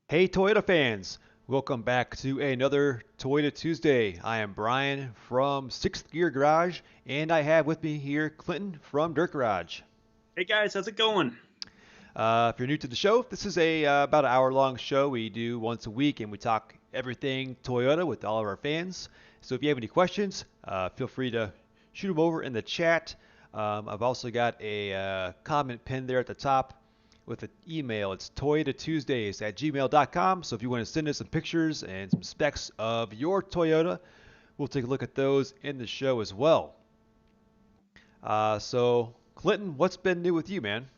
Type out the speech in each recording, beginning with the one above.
Hey Toyota fans, welcome back to another Toyota Tuesday. I am Brian from Sixth Gear Garage, and I have with me here Clinton from Dirt Garage. Hey guys, how's it going? If you're new to the show, this is a about an hour-long show we do once a week, and we talk everything Toyota with all of our fans. So if you have any questions, feel free to shoot them over in the chat. I've also got a comment pinned there at the top with an email. It's toyotatuesdays@gmail.com. So if you want to send us some pictures and some specs of your Toyota, we'll take a look at those in the show as well. So Clinton, what's been new with you, man?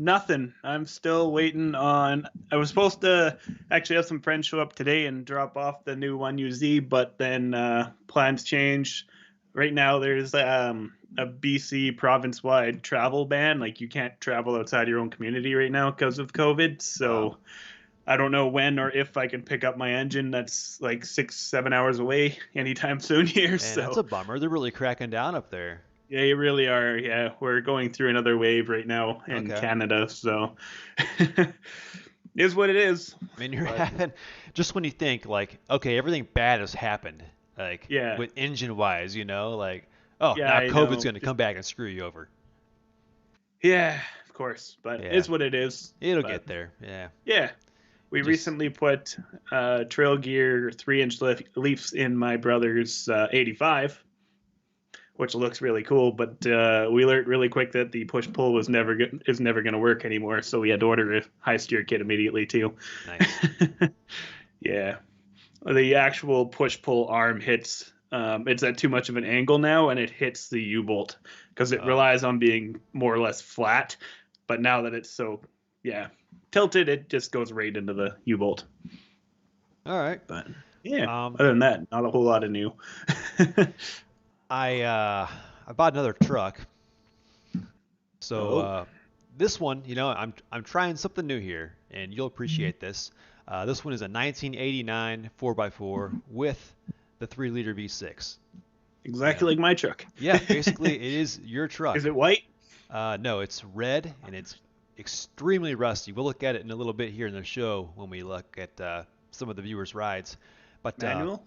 Nothing. I'm still waiting on. I was supposed to actually have some friends show up today and drop off the new 1UZ, but then plans changed. Right now, there's a BC province-wide travel ban. Like you can't travel outside your own community right now because of COVID. Wow. So I don't know when or if I can pick up my engine that's like 6, 7 hours away anytime soon here. Man, that's a So bummer. They're really cracking down up there. yeah, you really are. Yeah, we're going through another wave right now in Okay. Canada, so is what it is. I mean, you're But having just when you think like, okay, everything bad has happened, like yeah, with engine wise, like, oh, yeah, now I COVID's know. going to come back and screw you over. Yeah, of course, but Yeah, is what it is. it'll But get there. Yeah, yeah, we just recently put trail gear 3-inch leafs in my brother's 85, which looks really cool. But we learned really quick that the push pull is never going to work anymore, so we had to order a high steer kit immediately too. nice. Yeah. The actual push pull arm hits. It's at too much of an angle now, and it hits the U bolt because it Oh, relies on being more or less flat. But now that it's so, yeah, tilted, it just goes right into the U bolt. all right. But yeah, Um, other than that, not a whole lot of new. I bought another truck, so Oh, this one, I'm trying something new here, and you'll appreciate this. This one is a 1989 4x4 with the 3-liter V6. You know, exactly like my truck. yeah, basically it is your Is truck. it white? No, it's red and it's extremely rusty. We'll look at it in a little bit here in the show when we look at some of the viewers' rides. But Manual?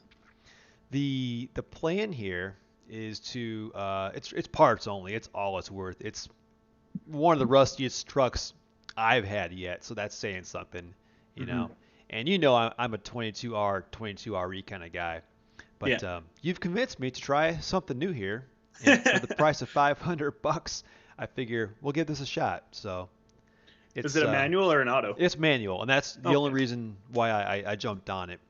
the plan here is to it's parts only. It's all it's worth. It's one of the rustiest trucks I've had yet, so that's saying something, you Mm-hmm. know. And I'm a 22R, 22RE kind of guy. Yeah. But you've convinced me to try something new here, and for the price of $500, I figure we'll give this a shot. So Is it's it a manual or an auto? it's manual, and that's the only Okay. reason why I jumped on it.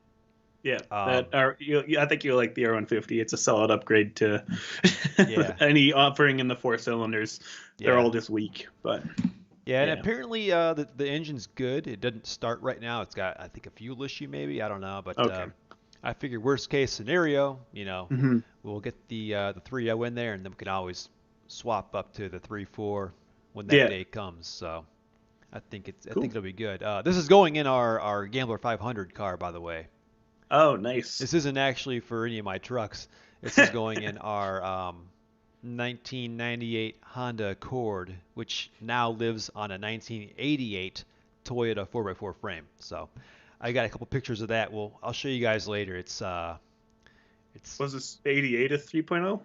Yeah, Um, I think you'll like the R150. It's a solid upgrade to yeah, any offering in the four cylinders. They're yeah, all just weak, but yeah, and yeah. apparently the engine's good. It doesn't start right now. It's got I think a fuel issue maybe. I don't know, but Okay. I figure worst case scenario, Hmm. we'll get the 3.0 in there, and then we can always swap up to the 3.4 when that Yeah. day comes. So I think Cool. it'll be good. This is going in our Gambler 500 car, by the way. Oh, nice. This isn't actually for any of my trucks. This is going in our 1998 Honda Accord, which now lives on a 1988 Toyota 4x4 frame. So I got a couple pictures of that. I'll show you guys later. It's Was this 88 a 3.0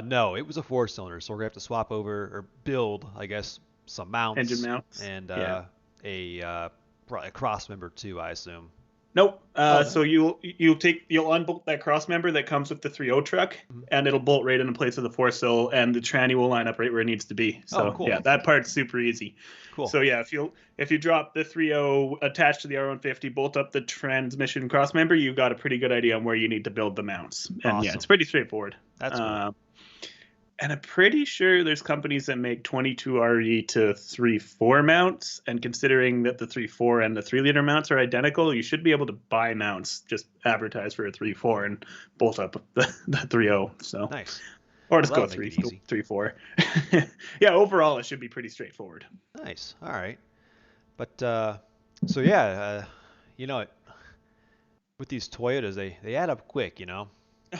no, it was a 4-cylinder, so we're gonna have to swap over or build, I guess, some engine mounts mounts? and Yeah. probably a cross member too, I assume. Nope. Oh So no. you'll unbolt that cross member that comes with the 3.0 truck, Mhm. and it'll bolt right into place of the four sill, and the tranny will line up right where it needs to be. Oh, So cool, yeah, that part's super easy. cool. So yeah, if you drop the 3.0 attached to the R150, bolt up the transmission cross member, you've got a pretty good idea on where you need to build the mounts. And yeah, it's Awesome. pretty straightforward. That's cool. Uh, and I'm pretty sure there's companies that make 22RE to 3.4 mounts. And considering that the 3.4 and the 3-liter mounts are identical, you should be able to buy mounts, just advertise for a 3.4 and bolt up the 3.0. So, Nice. or Well, just go that'll make it 3, easy. 3.4. Yeah, overall, it should be pretty straightforward. Nice. All right. But so yeah, you know, with these Toyotas, they add up quick.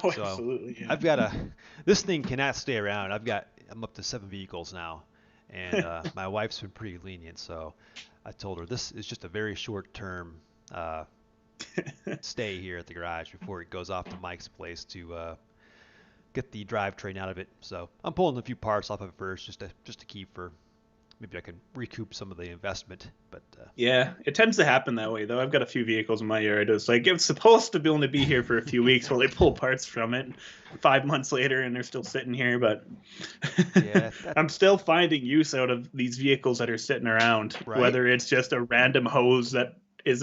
Oh, So absolutely. Yeah. I've got a this thing cannot stay around. I'm up to 7 vehicles now, and my wife's been pretty lenient. So I told her this is just a very short term stay here at the garage before it goes off to Mike's place to get the drivetrain out of it. So I'm pulling a few parts off of it first, just to keep for maybe I can recoup some of the investment. But Yeah, it tends to happen that way, though. I've got a few vehicles in my yard. It's like it's supposed to be only be here for a few weeks while they pull parts from it. 5 months later, and they're still sitting here. But yeah, that I'm still finding use out of these vehicles that are sitting around. right. Whether it's just a random hose that is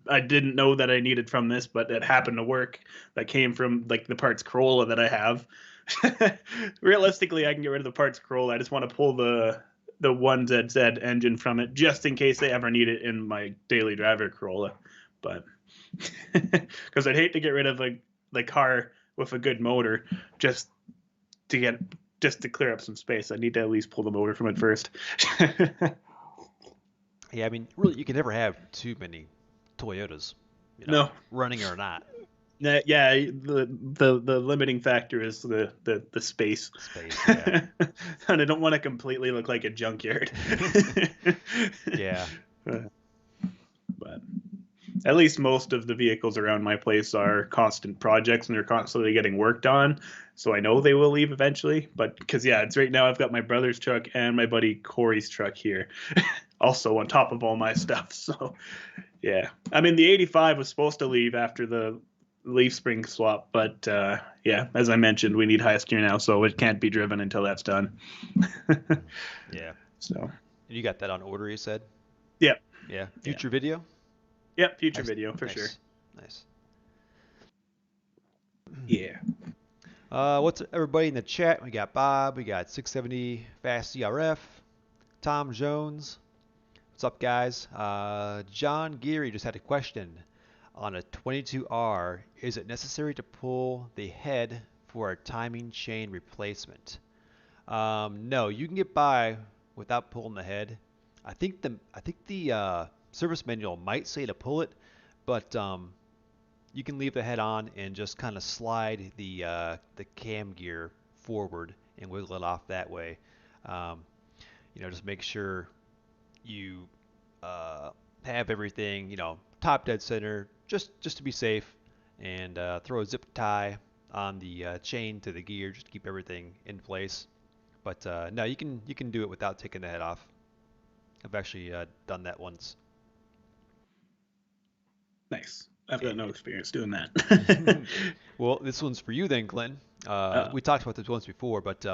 I didn't know that I needed from this, but it happened to work. That came from like the parts Corolla that I have. Realistically, I can get rid of the parts Corolla. I just want to pull the 1ZZ engine from it just in case they ever need it in my daily driver Corolla. But because I'd hate to get rid of the car with a good motor just to clear up some space. I need to at least pull the motor from it first. Yeah, I mean, really, you can never have too many Toyotas, No. running or not. Yeah, the limiting factor is the space. Space, yeah. And I don't want to completely look like a junkyard. Yeah. But at least most of the vehicles around my place are constant projects and they're constantly getting worked on. So I know they will leave eventually. But because, yeah, it's right now I've got my brother's truck and my buddy Corey's truck here also on top of all my stuff. So, yeah. I mean, the 85 was supposed to leave after the leaf spring swap. But, yeah, as I mentioned, we need highest gear now. So it can't be driven until that's done. Yeah. So. You got that on order, you said? Yeah. Yeah. Future video? Yep, future Nice. video for Nice. sure. Nice. Yeah. What's up, everybody in the chat? We got Bob, we got 670 Fast CRF, Tom Jones. What's up, guys? John Geary just had a question on a 22R. Is it necessary to pull the head for a timing chain replacement? No, you can get by without pulling the head. I think the service manual might say to pull it, but you can leave the head on and just kind of slide the cam gear forward and wiggle it off that way. Just make sure you have everything, top dead center, just to be safe, and throw a zip tie on the chain to the gear just to keep everything in place. But no, you can do it without taking the head off. I've actually done that once. Nice. I've got no experience doing that. Well, this one's for you then, Glenn. Uh, We talked about this once before, but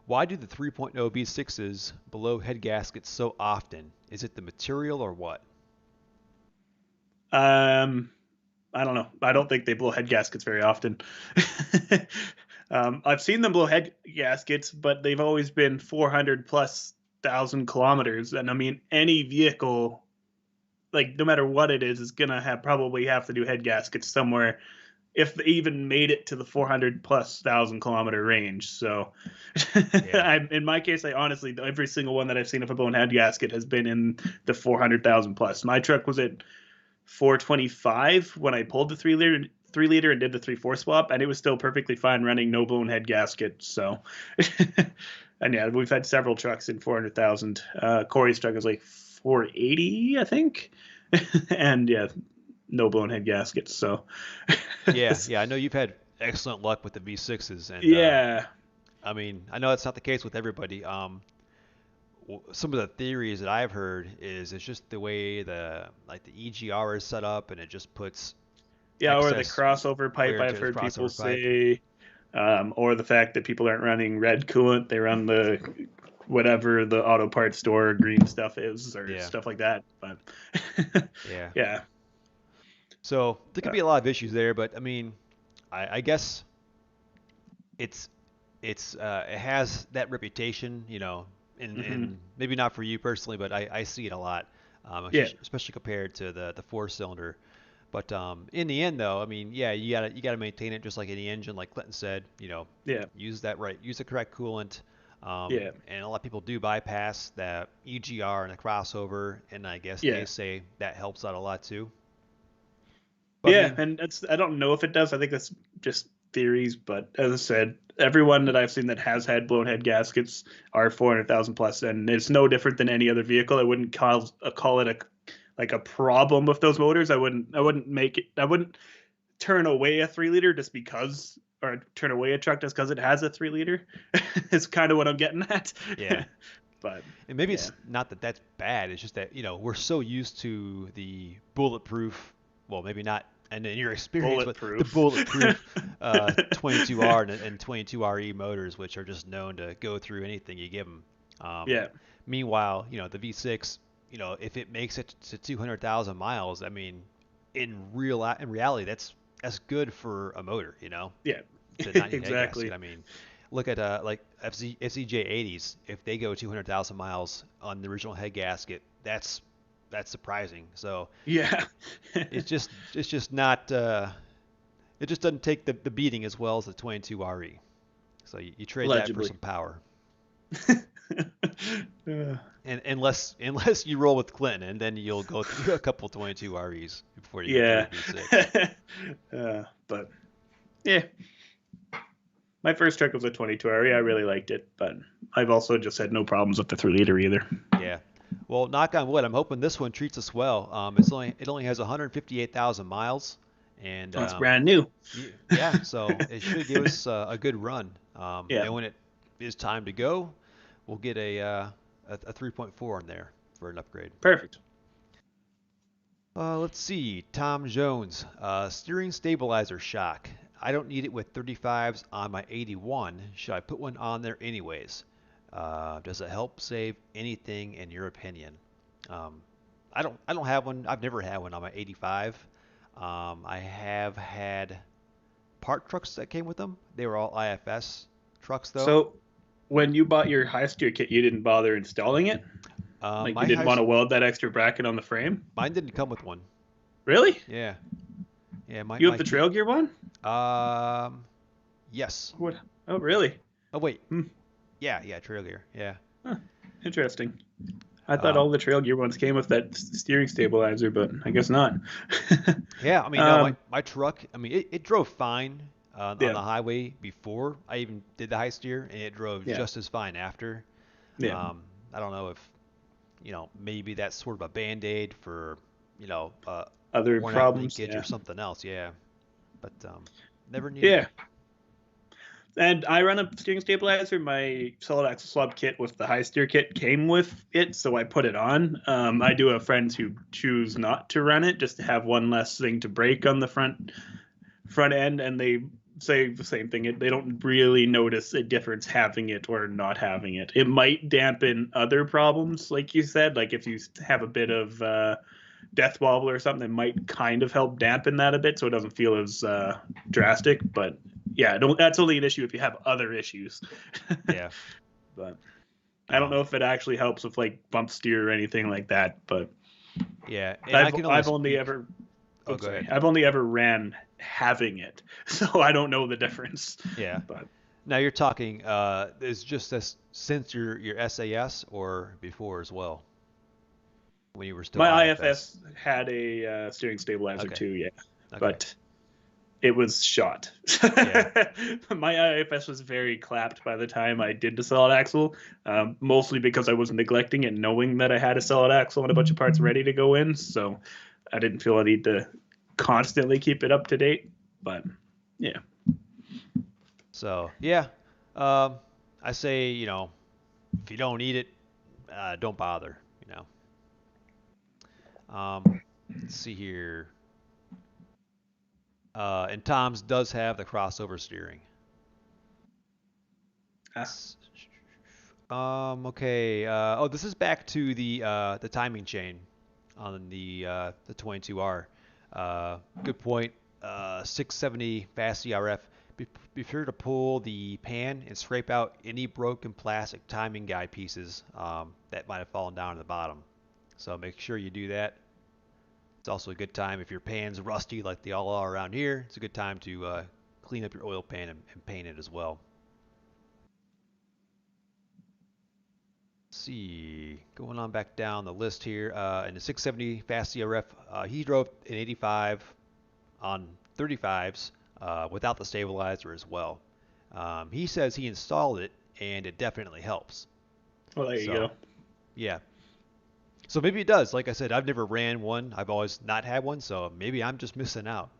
why do the 3.0 V6s below head gaskets so often? Is it the material or what? I don't know. I don't think they blow head gaskets very often. I've seen them blow head gaskets, but they've always been 400 plus thousand kilometers. And I mean, any vehicle, like no matter what it is gonna probably have to do head gaskets somewhere if they even made it to the 400 plus thousand kilometer range. So Yeah. in my case, I honestly, every single one that I've seen of a blown head gasket has been in the 400,000 plus. My truck was at 425 when I pulled the 3 liter and did the 3.4 swap, and it was still perfectly fine running, no blown head gasket. So, and yeah, we've had several trucks in 400,000. Corey's truck is like 480, I think, and yeah, no blown head gaskets. So, Yeah. I know you've had excellent luck with the V6s, and yeah, I mean, I know that's not the case with everybody. Some of the theories that I've heard is it's just the way the EGR is set up, and it just puts yeah, or the excess crossover pipe. wear into I've the heard people crossover pipe. say, or the fact that people aren't running red coolant, they run the whatever the auto parts store green stuff is, or Yeah, stuff like that. But yeah. yeah, So there could uh, be a lot of issues there, but I mean, I guess it's it has that reputation, hmm and maybe not for you personally, but I see it a lot, yeah, especially compared to the four cylinder. But in the end, though, I mean, yeah, you gotta maintain it just like any engine, like Clinton said. yeah, Use the correct coolant. yeah, And a lot of people do bypass that EGR and the crossover, and I guess they yeah. say that helps out a lot too. But I Yeah, mean, and I don't know if it does. I think that's just theories, but as I said, everyone that I've seen that has had blown head gaskets are 400,000 plus, and it's no different than any other vehicle. I wouldn't call it a like a problem with those motors. I wouldn't make it. I wouldn't turn away a 3 liter just because, or turn away a truck just because it has a 3 liter. It's kind of what I'm getting at. Yeah. But And maybe yeah, it's not that that's bad. It's just that, we're so used to the bulletproof, well, maybe not, and in your experience with the bulletproof. bulletproof 22R and 22RE motors, which are just known to go through anything you give them. Yeah, Meanwhile, the V6, if it makes it to 200,000 miles, I mean, in reality, that's good for a motor, yeah, to not need a head gasket. exactly. I mean, look at like FCJ80s. If they go 200,000 miles on the original head gasket, that's surprising. So Yeah, it's just not it just doesn't take the beating as well as the 22RE. So you trade that for allegedly. some power. Uh, And unless you roll with Clinton, and then you'll go through a couple 22REs before you get to yeah, the V6. but yeah, my first truck was a 22 RE. I really liked it, but I've also just had no problems with the 3 liter either. Yeah. Well, knock on wood, I'm hoping this one treats us well. It only has 158,000 miles, and That's brand new. yeah, so it should give us a good run. Yeah, And when it is time to go, we'll get a 3.4 in there for an upgrade. perfect. Let's see. Tom Jones, steering stabilizer shock. I don't need it with 35s on my 81. Should I put one on there anyways? Does it help save anything in your opinion? Um, I don't have one. I've never had one on my 85. I have had park trucks that came with them. They were all IFS trucks though. So, when you bought your high steer kit, you didn't bother installing it? Like, you My didn't house, want to weld that extra bracket on the frame? mine didn't come with one. Really? Yeah, yeah. My You have my the trail gear one? yes. What? Oh, really? Oh wait, Hmm. yeah, trail gear. Yeah. Huh. Interesting. I thought Um, all the trail gear ones came with that steering stabilizer, but I guess not. yeah, I mean, no, my, um, my truck, I mean, it drove fine on yeah, the highway before I even did the high steer, and it drove yeah, just as fine after. yeah. I don't know if, maybe that's sort of a band-aid for, Other worn out problems, linkage or yeah, something else, yeah. But never needed yeah. it. And I run a steering stabilizer. My solid axle swap kit with the high steer kit came with it, so I put it on. I do have friends who choose not to run it just to have one less thing to break on the front end, and they say the same thing. They don't really notice a difference having it or not having it. It might dampen other problems, like you said, like if you have a bit of death wobble or something, it might kind of help dampen that a bit so it doesn't feel as drastic. But yeah, don't, that's only an issue if you have other issues. Yeah. But I don't Um, know if it actually helps with like bump steer or anything like that. But yeah, and I I've can only I've only speak. ever Oh, oh go sorry ahead. I've only ever ran having it, so I don't know the difference. Yeah. But Now you're talking, is just this since your SAS or before as well, when you were still my IFS? IFS had a steering stabilizer Okay. too, yeah, Okay. but it was shot. Yeah. My IFS was very clapped by the time I did the solid axle, mostly because I was neglecting it, knowing that I had a solid axle and a bunch of parts ready to go in. So I didn't feel I need to constantly keep it up to date. But yeah, So yeah, um, I say if you don't need it, don't bother. Let's see here. And Tom's does have the crossover steering. ah, Okay. Oh, this is back to the timing chain on the 22R. Good point. 670 fast CRF. Be sure to pull the pan and scrape out any broken plastic timing guide pieces that might have fallen down to the bottom. So make sure you do that. It's also a good time if your pan's rusty like they all are around here. It's a good time to clean up your oil pan and paint it as well. Let's see, going on back down the list here, in the 670 Fast CRF, he drove an 85 on 35s. without the stabilizer as well. He says he installed it and it definitely helps. Well, there you So go. yeah, so maybe it does. Like I said, I've never ran one. I've always not had one, so maybe I'm just missing out.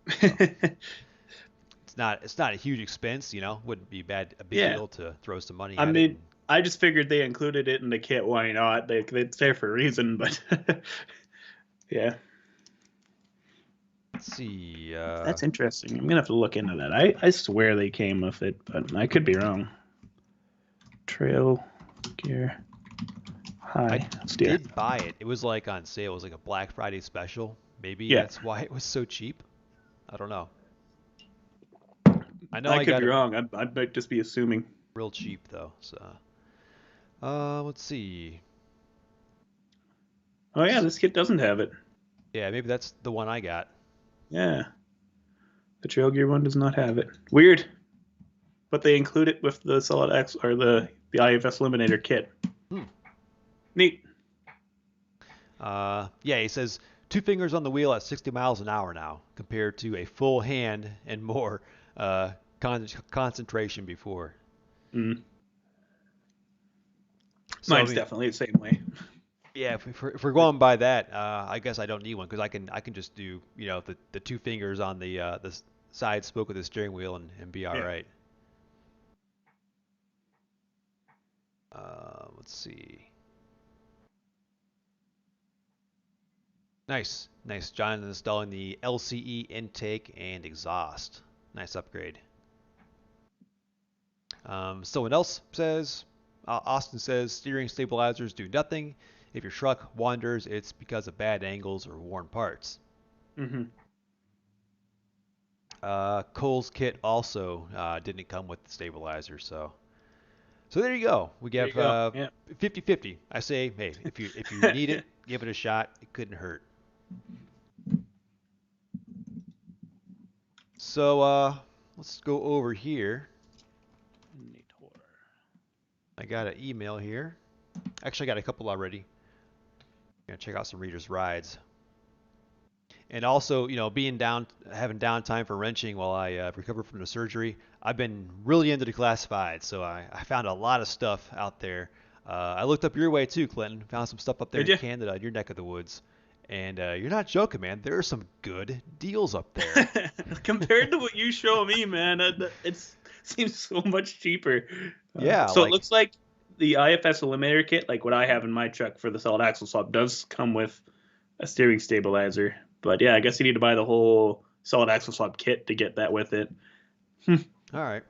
So it's not a huge expense, Wouldn't be a big Yeah. deal to throw some money I at it. And mean, I just figured they included it in the kit. Why not? It's there for a reason, but yeah, let's see. that's interesting. I'm gonna have to look into that. I swear they came with it, but I could be wrong. Trail gear I high steer. did buy it. It was like on sale. It was like a Black Friday special. Maybe Yeah, that's why it was so cheap. I don't know. I know I I could got be it wrong. I might just be assuming. real cheap though. So, let's see. Oh yeah, this kit doesn't have it. Yeah, maybe that's the one I got. Yeah, the trail gear one does not have it. Weird, but they include it with the Solid X or the IFS Eliminator kit. Hmm. Neat. Yeah, he says 2 fingers on the wheel at 60 miles an hour now, compared to a full hand and more concentration before. Mm. So I Mine's mean, definitely the same way. yeah, if we're going by that, I guess I don't need one because I can just do the 2 fingers on the side spoke of the steering wheel and be all Yeah. right. Let's see. Nice. John is installing the LCE intake and exhaust. Nice upgrade. Someone else says, Austin says, steering stabilizers do nothing. If your truck wanders, it's because of bad angles or worn parts. Mm-hmm. Cole's kit also didn't come with the stabilizer, so there you go. We There have you go. Yeah. 50-50. I say, hey, if you need it, give it a shot. It couldn't hurt. So let's go over here. I got an email here. Actually, I got a couple already. I'm gonna check out some readers' rides. And also, being down, having downtime for wrenching while I recover from the surgery, I've been really into the classified. So I found a lot of stuff out there. I looked up your way too, Clinton. Found some stuff up there Did in you? Canada, in your neck of the woods. And you're not joking, man. There are some good deals up there. Compared to what you show me, man, it seems so much cheaper. Yeah, So it like looks like the IFS Eliminator kit, like what I have in my truck for the solid axle swap, does come with a steering stabilizer. But yeah, I guess you need to buy the whole solid axle swap kit to get that with it. all right,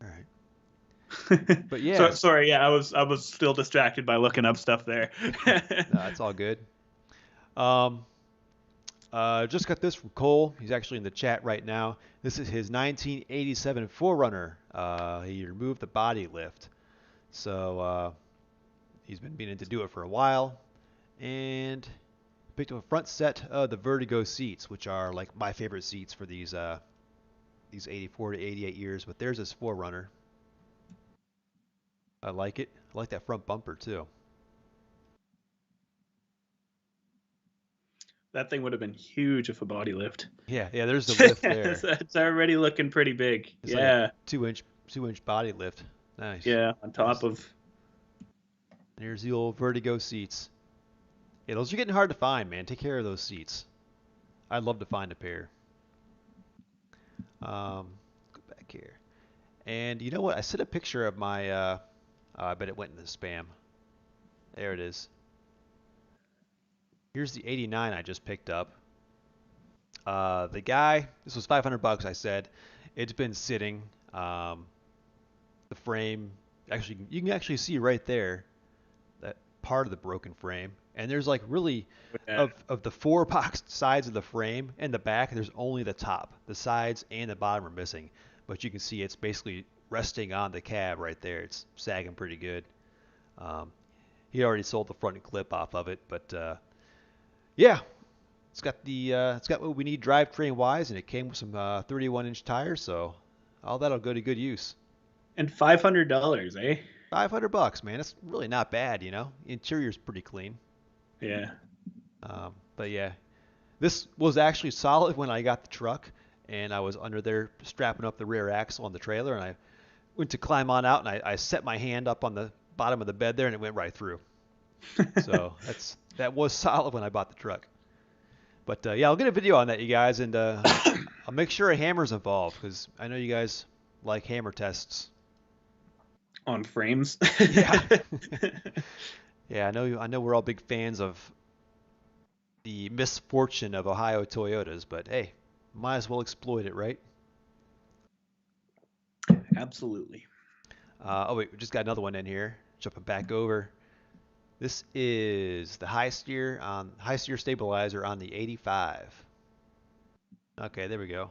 all right. But So yes, sorry, yeah, I was still distracted by looking up stuff there. no, it's all good. Um, just got this from Cole. He's actually in the chat right now. This is his 1987 4Runner. He removed the body lift. So he's been meaning to do it for a while. And picked up a front set of the Vertigo seats, which are like my favorite seats for these 84 to 88 years. But there's this 4Runner. I like it. I like that front bumper too. That thing would have been huge if a body lift. Yeah. There's the lift there. It's already looking pretty big. It's like a Yeah, 2-inch body lift. Nice. yeah. On top Nice. of There's the old Vertigo seats. Yeah, those are getting hard to find, man. Take care of those seats. I'd love to find a pair. Go back here. And you know what? I sent a picture of my. I bet it went in the spam. There it is. Here's the 89 I just picked up. The guy. This was $500. I said. It's been sitting. The frame. Actually, you can actually see right there that part of the broken frame. And there's like really of the four box sides of the frame and the back, there's only the top. The sides and the bottom are missing. But you can see it's basically resting on the cab right there. It's sagging pretty good. Um, he already sold the front clip off of it, but yeah, it's got what we need drivetrain wise, and it came with some 31-inch tires, so all that'll go to good use. and $500, eh? $500, man. It's really not bad, Interior's pretty clean. Yeah. But yeah, this was actually solid when I got the truck, and I was under there strapping up the rear axle on the trailer, and I went to climb on out, and I set my hand up on the bottom of the bed there, and it went right through. So that was solid when I bought the truck. But yeah, I'll get a video on that, you guys, and I'll make sure a hammer's involved because I know you guys like hammer tests. On frames. Yeah, yeah, I know we're all big fans of the misfortune of Ohio Toyotas, but hey, might as well exploit it, right? Absolutely. Oh wait, we just got another one in here. Jumping back over. This is the high steer stabilizer on the 85. Okay, there we go.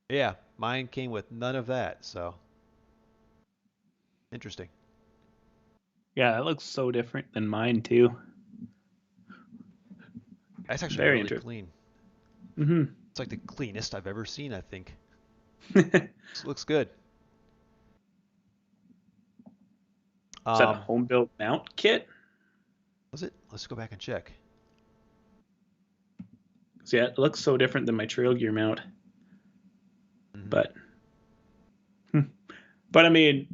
Yeah, mine came with none of that, so interesting. Yeah, it looks so different than mine too. That's actually Very really interesting. clean. Mm-hmm. It's like the cleanest I've ever seen, I think. Is This looks good. that a Um, home built mount kit? was it? Let's go back and check. Yeah, it looks so different than my trail gear mount. Hmm. But hmm. But I mean,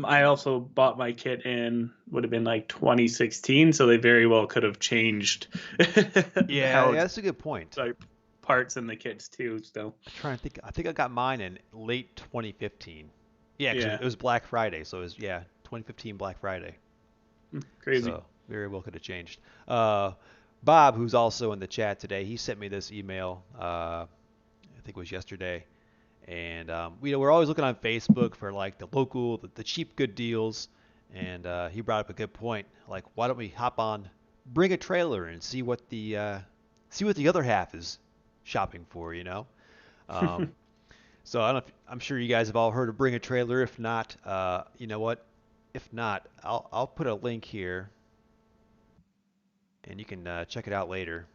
I also bought my kit in would have been like 2016, so they very well could have changed Yeah, how yeah, it's that's a good point. like parts in the kits too. So I'm trying to think. I think I got mine in late 2015. Yeah, because yeah, it was Black Friday, so it was, yeah, 2015 Black Friday. crazy. So very well could have changed. Uh, Bob, who's also in the chat today, he sent me this email. I think it was yesterday, and we're always looking on Facebook for like the local, the cheap good deals. And he brought up a good point. Like, why don't we hop on, bring a trailer, and see what the other half is shopping for? You know. Um, so I don't know if, I'm sure you guys have all heard of Bring a Trailer. If not, you know what? If not, I'll put a link here, and you can check it out later.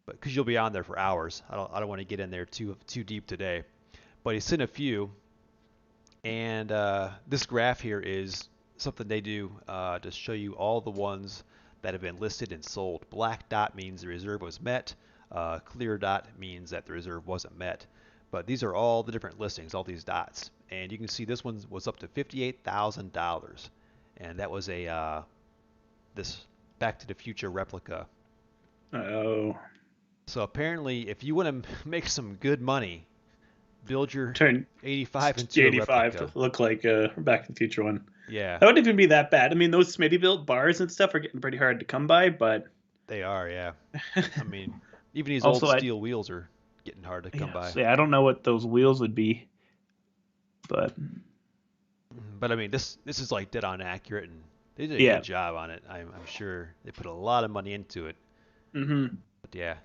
But because you'll be on there for hours, I don't want to get in there too deep today. But he sent a few, and this graph here is something they do to show you all the ones that have been listed and sold. Black dot means the reserve was met. Clear dot means that the reserve wasn't met. But these are all the different listings, all these dots. And you can see this one was up to $58,000. And that was this Back to the Future replica. Oh, So apparently, if you want to make some good money, build your turn 85 into a 85 to replica. look like a Back to the Future one. Yeah, That wouldn't even be that bad. I mean, those Smitty built bars and stuff are getting pretty hard to come by, but they are. Yeah, I mean, even these old also I steel wheels are getting hard to come yeah, by. so yeah, I don't know what those wheels would be, but But I mean, this is like dead on accurate, and they did a yeah. good job on it. I'm sure they put a lot of money into it. Mm-hmm. But yeah,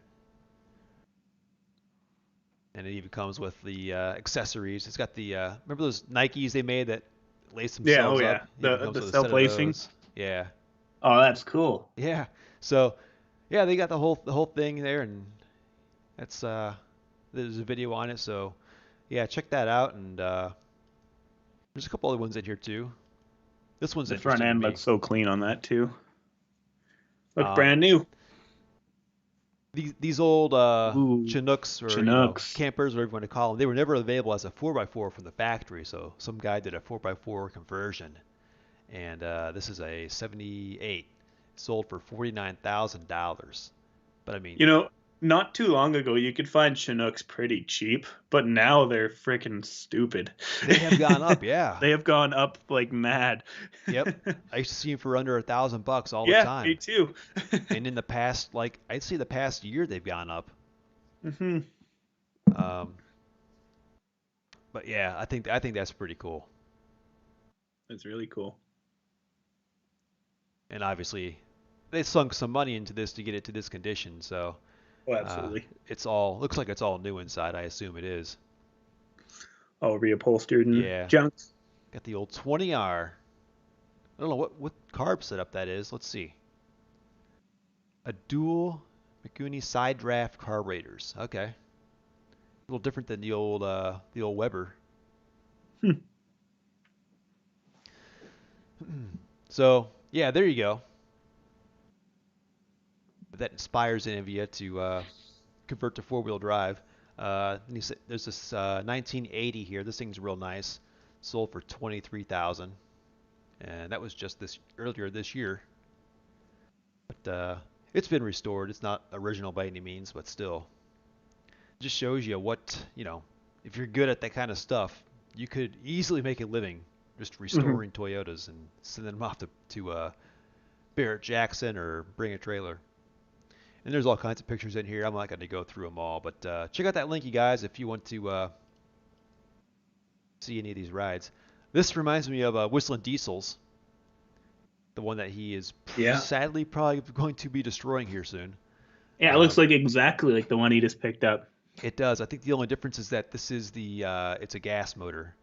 and it even comes with the accessories. It's got the remember those Nikes they made that lace Yeah, oh themselves yeah. up? It even The comes with a set of self-lacing. those. Yeah, Oh, that's cool. yeah. So yeah, they got the whole thing there, and that's there's a video on it. So yeah, check that out. And there's a couple other ones in here too. This one's The front interesting to end me. looks so clean on that too. Look Um, brand new. these old Ooh, Chinooks or Chinooks. campers, whatever you want to call them, they were never available as a 4x4 from the factory. So some guy did a 4x4 conversion, and this is a '78, sold for $49,000. But I mean, You know, not too long ago you could find Chinooks pretty cheap, but now they're freaking stupid. they have gone up. Yeah. They have gone up like mad. Yep. I used to see them for under $1,000 all the Yeah, me time. too. And in the past, like I'd say the past year, they've gone up. Hmm. Um, but yeah, I think that's pretty cool. That's really cool. And obviously, they sunk some money into this to get it to this condition. So Oh, uh, absolutely. it's all looks like it's all new inside. I assume it is. All reupholstered and Yeah, junk. got the old 20R. I don't know what carb setup that is. Let's see. A dual Mikuni side draft carburetors. Okay, a little different than the old Weber. Hmm. So yeah, there you go. That inspires any of you to convert to four-wheel drive. And he said there's this 1980 here. This thing's real nice. Sold for 23,000, and that was just this earlier this year. But it's been restored. It's not original by any means, but still, it just shows you what if you're good at that kind of stuff, you could easily make a living just Hmm. restoring Toyotas and sending them off to Barrett Jackson or Bring a Trailer. And there's all kinds of pictures in here. I'm not going to go through them all, but check out that link, you guys, if you want to see any of these rides. This reminds me of Whistling Diesels, the one that he is Yeah. sadly probably going to be destroying here soon. Yeah, it looks Um, like exactly like the one he just picked up. it does. I think the only difference is that this is it's a gas motor.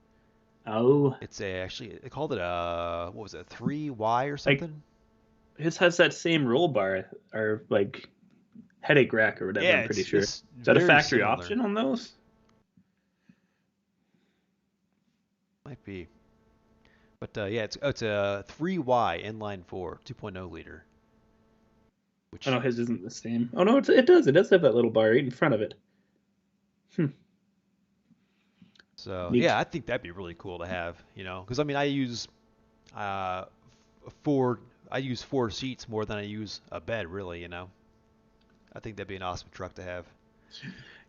Oh, It's a actually they called it a what was it, 3Y or like something? his has that same roll bar or like headache rack or whatever, Yeah, I'm pretty it's sure. it's Is that a very factory similar. option on those? Might be. But yeah, it's a 3Y inline 4 2.0 liter, I know which his isn't the same. Oh no, it does. It does have that little bar right in front of it. Hmm, so neat. yeah, I think that'd be really cool to have, because I mean uh four I use 4 seats more than I use a bed really. I think that'd be an awesome truck to have.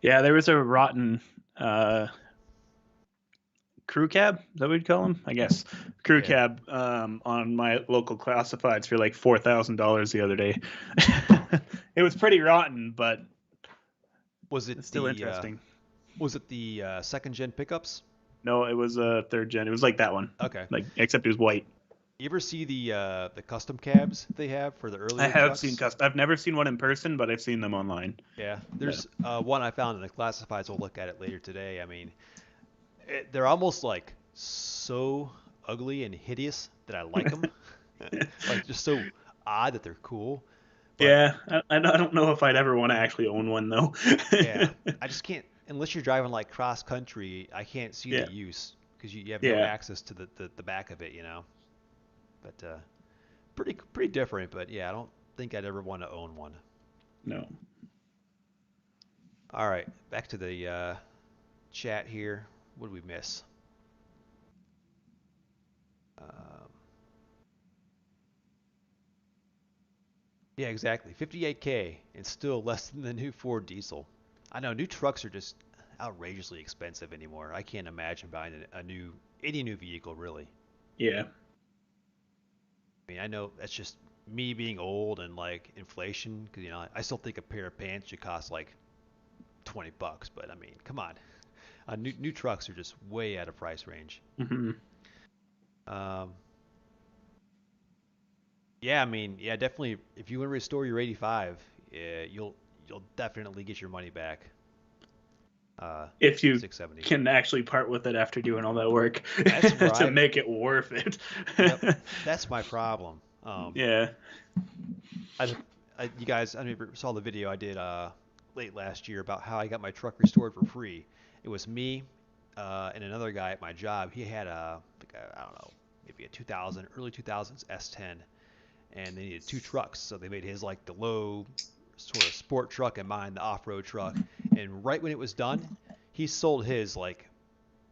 Yeah, there was a rotten uh crew cab. Is that what we'd call them? I guess crew Yeah. cab on my local classifieds for like $4,000 the other day. It was pretty rotten, but Was it it's still the interesting. second gen pickups? No, it was a third gen. It was like that one, Okay. like except it was white. You ever see the custom cabs they have for the I earlier have seen trucks? custom. I've never seen one in person, but I've seen them online. Yeah. Yeah. There's one I found in the classifieds. We'll look at it later today. I mean, they're almost like so ugly and hideous that I like them. Like just so odd that they're cool. But Yeah, I don't know if I'd ever want to actually own one though. yeah, I just can't unless you're driving like cross country. I can't see the Yeah, use because you have no yeah, access to the back of it. But pretty different. But yeah, I don't think I'd ever want to own one. no. All right, back to the chat here. What did we miss? Um, yeah, exactly. 58K and still less than the new Ford diesel. I know new trucks are just outrageously expensive anymore. I can't imagine buying any new vehicle really. Yeah, I mean, I know that's just me being old and like inflation, because I still think a pair of pants should cost like $20, but I mean, come on, new trucks are just way out of price range. hmm Um, yeah, I mean, yeah, definitely. If you want to restore your 85, yeah, you'll definitely get your money back. Uh, if you 670. can actually part with it after doing all that work That's where to I. make it worth it. Yep, that's my problem. Yeah, I, you guys, I don't know if you saw the video I did late last year about how I got my truck restored for free. It was me and another guy at my job. He had I don't know, maybe a 2000, early 2000s S10, and they needed 2 trucks. So they made his like the low sort of sport truck and mine the off-road truck. And right when it was done, he sold his like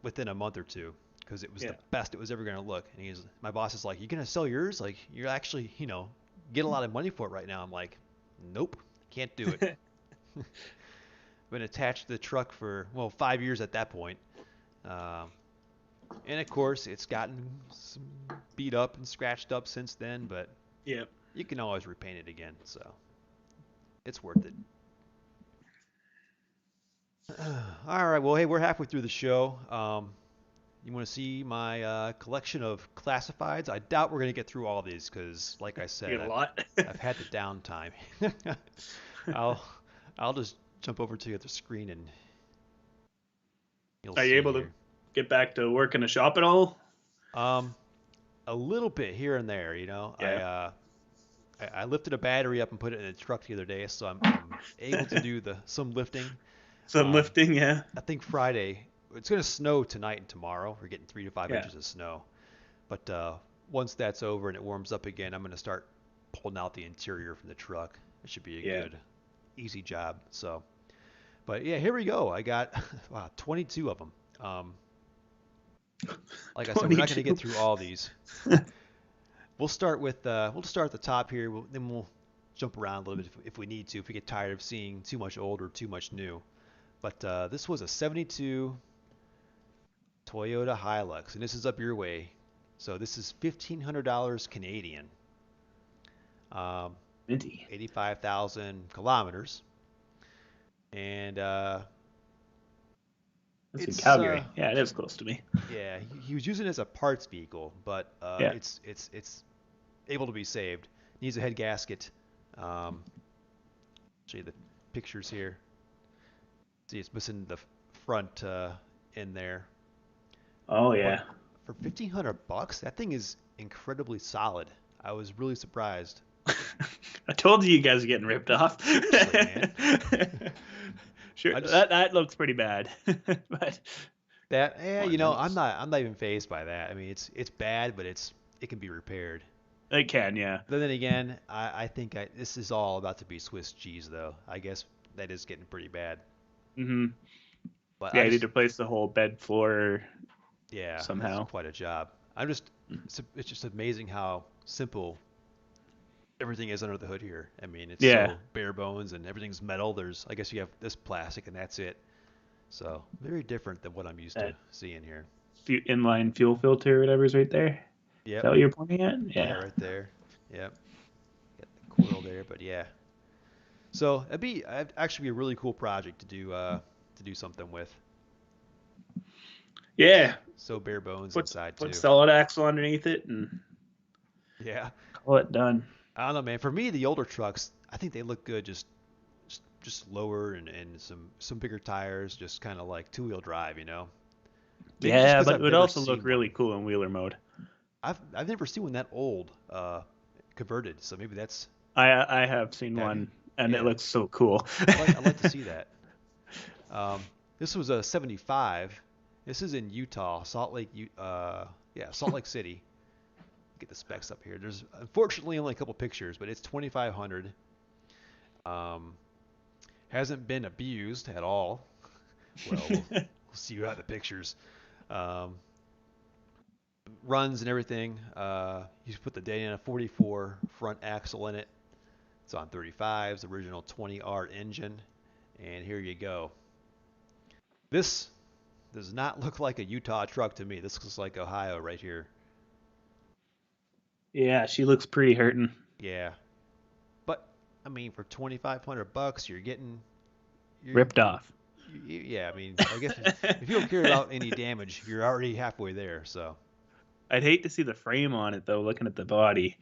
within a month or two because it was yeah. the best it was ever going to look. And my boss is like, "You gonna sell yours? Like you're actually get a lot of money for it right now." I'm like, "Nope, can't do it." Been attached to the truck for 5 years at that point. Um, and of course, it's gotten some beat up and scratched up since then, but Yeah. you can always repaint it again, so it's worth it. All right, well, hey, we're halfway through the show. You want to see my collection of classifieds? I doubt we're going to get through all of these because, like I You said, get a lot. I've had the downtime. I'll I'll just jump over to the screen and you'll Are you see able to here. get back to work in a shop at all? Um, a little bit here and there. Yeah. I lifted a battery up and put it in a truck the other day, so I'm able to do some lifting. Some Um, lifting, yeah. I think Friday. It's going to snow tonight and tomorrow. We're getting 3 to 5 Yeah. inches of snow. But once that's over and it warms up again, I'm going to start pulling out the interior from the truck. It should be a Yeah. good, easy job. So But yeah, here we go. I got wow, 22 of them. Like I said, we're not going to 22. get through all these. We'll start at the top here. Then we'll jump around a little bit if we need to. If we get tired of seeing too much old or too much new. But this was a 72 Toyota Hilux, and this is up your way. So this is $1,500 Canadian, um, Minty. 85,000 kilometers, and That's in it's Calgary. Yeah, it is close to me. yeah, he was using it as a parts vehicle, but Yeah. it's able to be saved. Needs a head gasket. Show you the pictures here. See, it's missing the front end there. Oh But yeah. for $1,500, that thing is incredibly solid. I was really surprised. I told you guys are getting ripped off. Seriously, man. Sure, I just that looks pretty bad. But that oh, you know, nice. I'm not even phased by that. I mean, it's bad, but it can be repaired. It can, yeah. But then again, I think this is all about to be Swiss cheese, though. I guess that is getting pretty bad. Hmm. But Yeah, I I need just, to replace the whole bed floor yeah, that's somehow. quite a job. It's just amazing how simple everything is under the hood here. I mean, it's Yeah, so bare bones and everything's metal. I guess you have this plastic and that's it. So very different than what I'm used to that seeing here. inline fuel filter, or whatever's right there. Is that Yep. what you're pointing at? Yeah, Yeah. right there. Yep. Got the coil there, but yeah. So it'd actually be a really cool project to do something with. Yeah. So bare bones Put inside put too. solid axle underneath it and Yeah. call it done. I don't know, man. For me, the older trucks, I think they look good just lower and some bigger tires, just kind of like two-wheel drive, you know. Maybe just Yeah, because but it I've would never also look seen really one. cool in wheeler mode. I've never seen one that old converted, so maybe that's I have seen have you? one and it Yeah, looks so cool. I'd like to see that. This was a 75. This is in Utah, Salt Lake City. Get the specs up here. There's unfortunately only a couple pictures, but it's 2,500. Um, hasn't been abused at all. Well, we'll see you out the pictures. Um, runs and everything. You put the Daytona 44 front axle in it. It's on 35's original 20R engine, and here you go. This does not look like a Utah truck to me. This looks like Ohio right here. Yeah, she looks pretty hurting. Yeah, but I mean, for 2,500 bucks, you're Ripped off. yeah. I mean, I guess if you don't care about any damage, you're already halfway there. So I'd hate to see the frame on it though, looking at the body.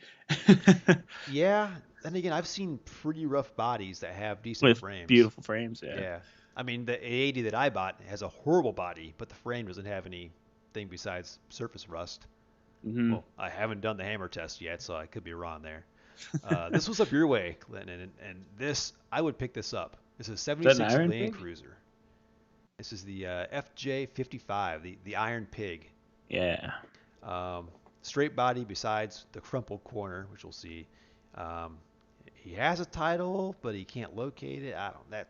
yeah. Then again, I've seen pretty rough bodies that have decent With frames. beautiful frames, yeah. Yeah. I mean, the A80 that I bought has a horrible body, but the frame doesn't have anything besides surface rust. Hmm. Well, I haven't done the hammer test yet, so I could be wrong there. This was up your way, Clinton, and this I would pick this up. This is a Is that an 76 Iron Land Pig? Cruiser. This is the FJ55, the Iron Pig. Yeah. Um, straight body besides the crumpled corner, which we'll see. Um, he has a title, but he can't locate it. I don't that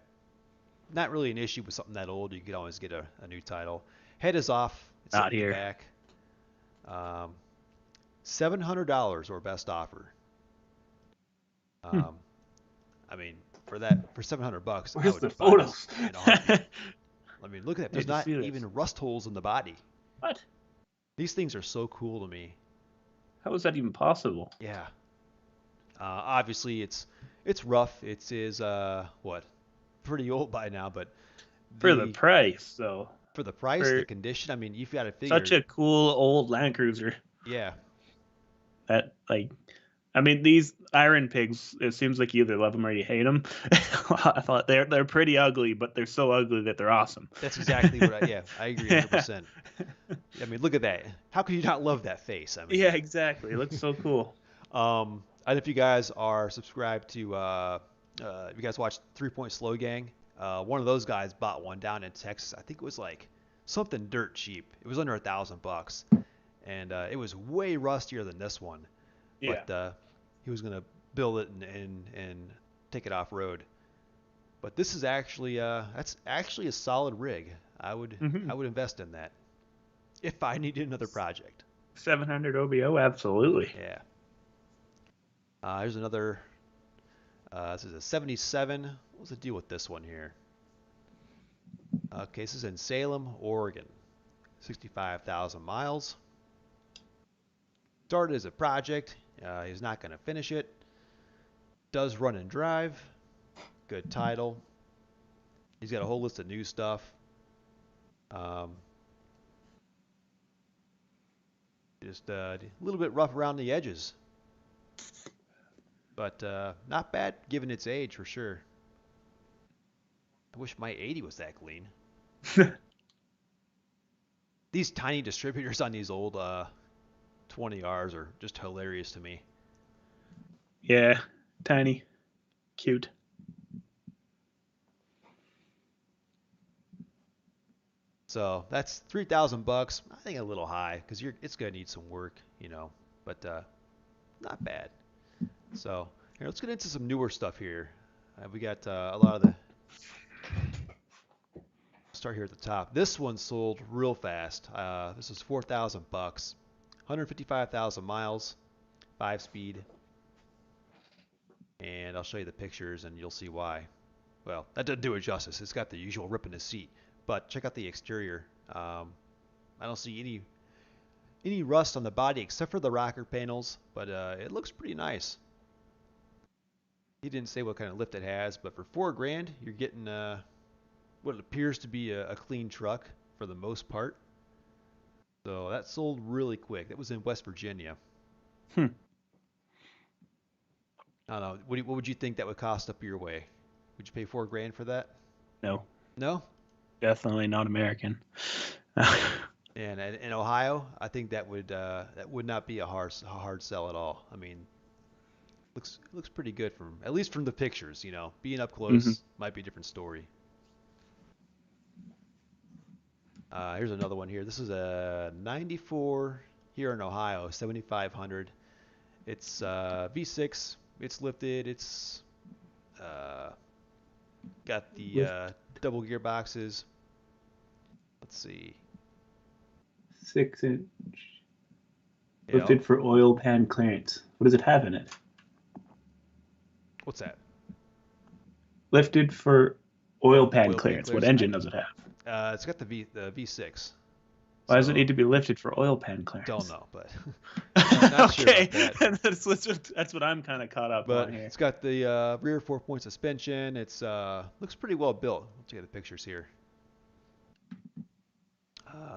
not really an issue with something that old. You could always get a new title. Head is off. It's Not sitting in the here. back. Um, $700 or best offer. Hmm. Um, I mean, for $700, I Where's would the buy this photos? in a heartbeat. I mean, look at that. There's Need to not see this. even rust holes in the body. What? These things are so cool to me. How is that even possible? Yeah. Obviously, it's rough. It is what pretty old by now, but For the the price, though. for the price, the For condition. I mean, you've got to such figure. a cool old Land Cruiser. Yeah, That, like, I mean, these Iron Pigs, it seems like you either love them or you hate them. I thought they're pretty ugly, but they're so ugly that they're awesome. that's exactly what I. Yeah, I agree Yeah. 100%. I mean, look at that. How could you not love that face? I mean, Yeah, exactly. It looks so cool. I don't know if you guys are subscribed to. If you guys watch 3 Point Slow Gang, one of those guys bought one down in Texas. I think it was like something dirt cheap. It was under $1,000, and it was way rustier than this one. Yeah. But he was gonna build it and take it off road. But this is actually that's actually a solid rig. I would Hmm. I would invest in that if I needed another project. 700 OBO, absolutely. Yeah. Here's another. This is a 77. What's the deal with this one here? Okay, this is in Salem, Oregon. 65,000 miles. Started as a project. He's not going to finish it. Does run and drive. Good title. He's got a whole list of new stuff. Um, just a little bit rough around the edges, but not bad given its age for sure. I wish my 80 was that clean. These tiny distributors on these old 20Rs are just hilarious to me. Yeah, tiny, cute. So that's 3,000 bucks. I think a little high because it's gonna need some work, but not bad. So here, let's get into some newer stuff here. We got a lot of the. Start here at the top. This one sold real fast. This is 4,000 bucks, 155,000 miles, 5 speed, and I'll show you the pictures and you'll see why. Well, that doesn't do it justice. It's got the usual rip in the seat, but check out the exterior. I don't see any rust on the body except for the rocker panels, but it looks pretty nice. He didn't say what kind of lift it has, but for 4 grand, you're getting what appears to be a clean truck for the most part. So that sold really quick. That was in West Virginia. Hmm. I don't know. What would you think that would cost up your way? Would you pay 4 grand for that? No, No. definitely not American. And in Ohio, I think that would not be a hard sell at all. I mean, looks pretty good from at least from the pictures. Being up Hmm. close might be a different story. Here's another one here. This is a 94 here in Ohio, 7,500. It's V6. It's lifted. It's uh, got the Lift double gearboxes. Let's see. 6 inch. Yeah. Lifted for oil pan clearance. What does it have in it? What's that? Lifted for oil pan Oil pan clearance. What clears. engine does it have? It's got the V6. Why does it So need to be lifted for oil pan don't clearance? know, but not sure Okay, about that. that's what I'm kind of caught up But on here. it's got the rear 4-point suspension. It's looks pretty well built. Let's get the pictures here.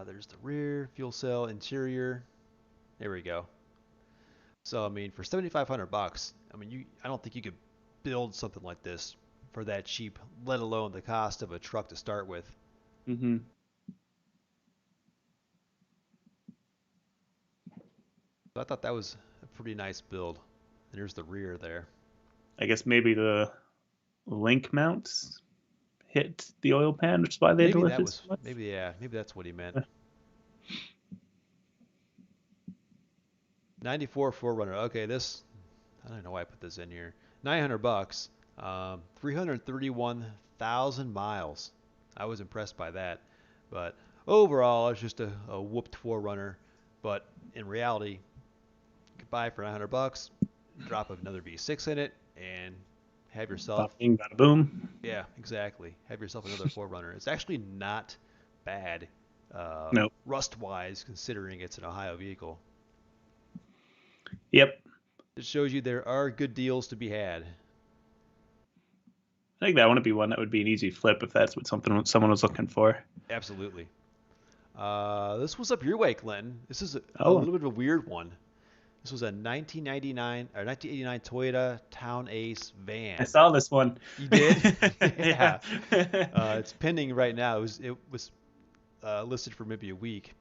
There's the rear fuel cell interior. There we go. So I mean, for 7,500 bucks, I mean, I don't think you could build something like this for that cheap, let alone the cost of a truck to start with. Hmm. So I thought that was a pretty nice build. And there's the rear there. I guess maybe the link mounts hit the oil pan, which is why they had to Maybe lift that it so was much. maybe yeah, maybe that's what he meant. 94 4Runner. Okay, this I don't know why I put this in here. 900 bucks. 331,000 miles. I was impressed by that. But overall, it's just a whooped 4Runner. But in reality, you could buy it for 900 bucks, drop another V6 in it, and have yourself, Bada bing, bada boom. yeah, exactly. Have yourself another 4Runner. It's actually not bad Nope. rust-wise, considering it's an Ohio vehicle. Yep. It shows you there are good deals to be had. I think that wouldn't be one that would be an easy flip if that's what someone was looking for. Absolutely. This was up your way, Clinton. This is a Oh, little bit of a weird one. This was a 1999 or 1989 Toyota Town Ace I van. saw this one. You did? Yeah. Yeah. It's pending right now. It was listed for maybe a week.